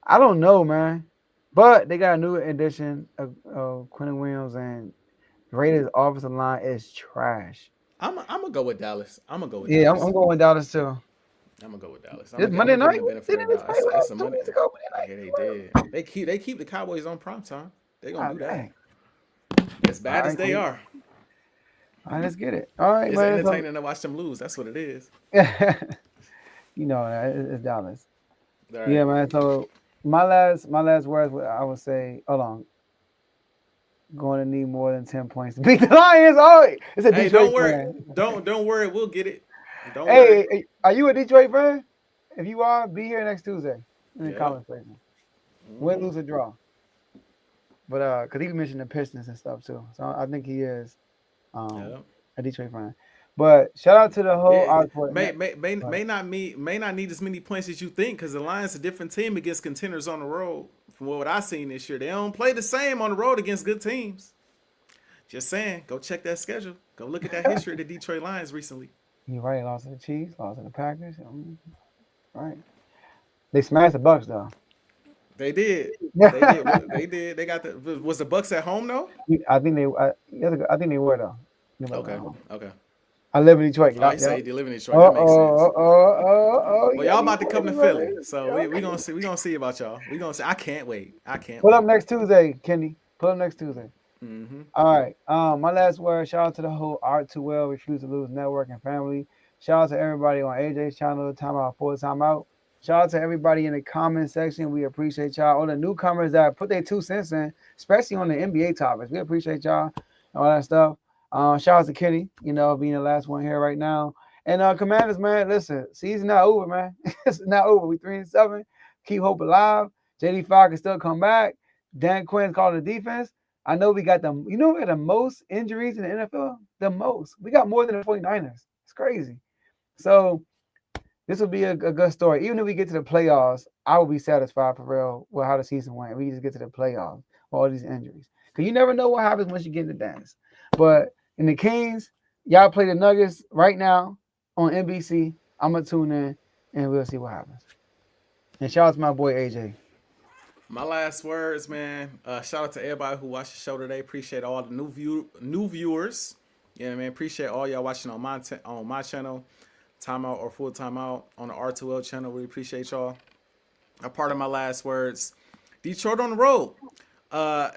I don't know, man. But they got a new addition of Quentin Williams, and Raiders' offensive line is trash. I'm gonna go with Dallas. I'm gonna go with Yeah, Dallas. I'm going with Dallas too. I'm gonna go with Dallas. This Monday I'm gonna night, give them the benefit didn't of they the doubt. play well It's a 2 Monday. weeks ago? Yeah, they did. They keep the Cowboys on prime time. They gonna do that. Dang. As bad as they are, All right, let's get it. All right, it's man. entertaining to watch them lose. That's what it is. You know, it's Dallas. All right. Yeah, man. So my last words, I would say, hold on. Going to need more than 10 points to beat the Lions. Oh, it's a Hey, Detroit don't worry. fan. Don't worry. We'll get it. Don't worry. Hey, are you a Detroit fan? If you are, be here next Tuesday in the Yeah. comment section. Win, lose, or draw. But because he mentioned the Pistons and stuff too, so I think he is a Detroit fan. But shout out to the whole output. May not need as many points as you think because the Lions a different team against contenders on the road. From what I've seen this year, they don't play the same on the road against good teams. Just saying, go check that schedule. Go look at that history of the Detroit Lions recently. You're right. Lost to the Chiefs, lost to the Packers. Right. They smashed the Bucks though. They did. They did. They got the. Was the Bucks at home though? I think they were though. Okay. I live in Detroit. Oh, you say you live in Detroit. That makes sense. Well, y'all about to come to Philly, so we gonna see. We gonna see about y'all. We gonna see. I can't wait. Pull up next Tuesday, Kenny. Pull up next Tuesday. Mm-hmm. All right. My last word. Shout out to the whole R2L Refuse to Lose Network and family. Shout out to everybody on AJ's channel. Timeout for timeout. Shout out to everybody in the comment section. We appreciate y'all. All the newcomers that put their 2 cents in, especially on the NBA topics. We appreciate y'all and all that stuff. Shout out to Kenny, being the last one here right now. And Commanders, man, listen, season not over, man. It's not over. We 3-7. Keep hope alive. JD5 can still come back. Dan Quinn's calling the defense. I know we got we got the most injuries in the NFL. The most. We got more than the 49ers. It's crazy. So this will be a good story. Even if we get to the playoffs, I will be satisfied for real with how the season went. We just get to the playoffs with all these injuries. Because you never know what happens once you get in the dance. But in the Kings, y'all play the Nuggets right now on NBC. I'm going to tune in, and we'll see what happens. And shout out to my boy, AJ. My last words, man. Shout out to everybody who watched the show today. Appreciate all the new viewers. Yeah, man. Appreciate all y'all watching on my channel, Timeout or Full Timeout on the R2L channel. We appreciate y'all. A part of my last words. Detroit on the road.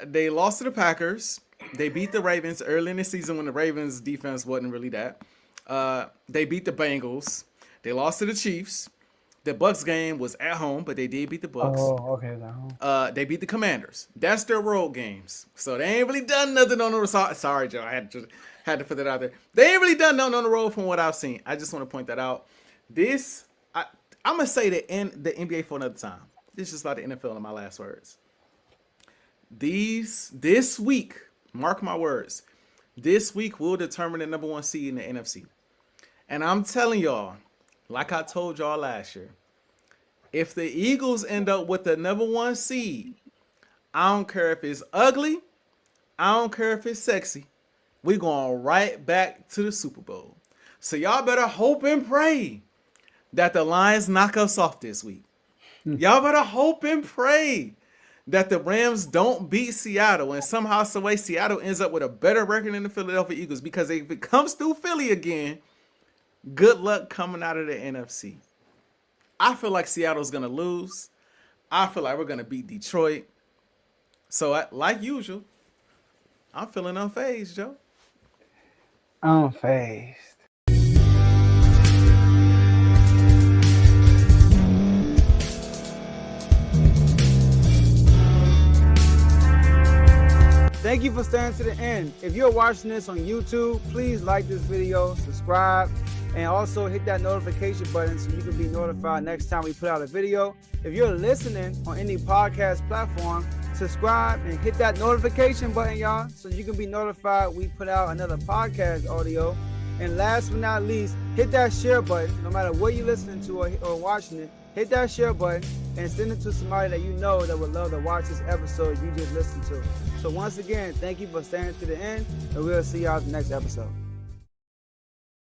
They lost to the Packers. They beat the Ravens early in the season when the Ravens defense wasn't really that. They beat the Bengals. They lost to the Chiefs. The Bucks game was at home, but they did beat the Bucks. Oh, okay. At home. They beat the Commanders. That's their road games. So they ain't really done nothing on the road. Sorry, Joe. I had to put that out there. They ain't really done nothing on the road from what I've seen. I just want to point that out. I'm going to say the NBA for another time. This is about the NFL in my last words. This week, mark my words, this week will determine the number 1 seed in the NFC. And I'm telling y'all, like I told y'all last year, if the Eagles end up with the number 1 seed, I don't care if it's ugly, I don't care if it's sexy, we're going right back to the Super Bowl. So y'all better hope and pray that the Lions knock us off this week. Y'all better hope and pray that the Rams don't beat Seattle and somehow, some way, Seattle ends up with a better record than the Philadelphia Eagles. Because if it comes through Philly again, Good luck coming out of the NFC. I feel like Seattle's going to lose. I feel like we're going to beat Detroit. So, like usual, I'm feeling unfazed, Joe. Unfazed. Thank you for staying to the end. If you're watching this on YouTube, please like this video, subscribe, and also hit that notification button so you can be notified next time we put out a video. If you're listening on any podcast platform, subscribe and hit that notification button, y'all, so you can be notified we put out another podcast audio. And last but not least, hit that share button. No matter what you're listening to or watching it, hit that share button and send it to somebody that you know that would love to watch this episode you just listened to. So once again, thank you for staying to the end, and we'll see y'all at the next episode.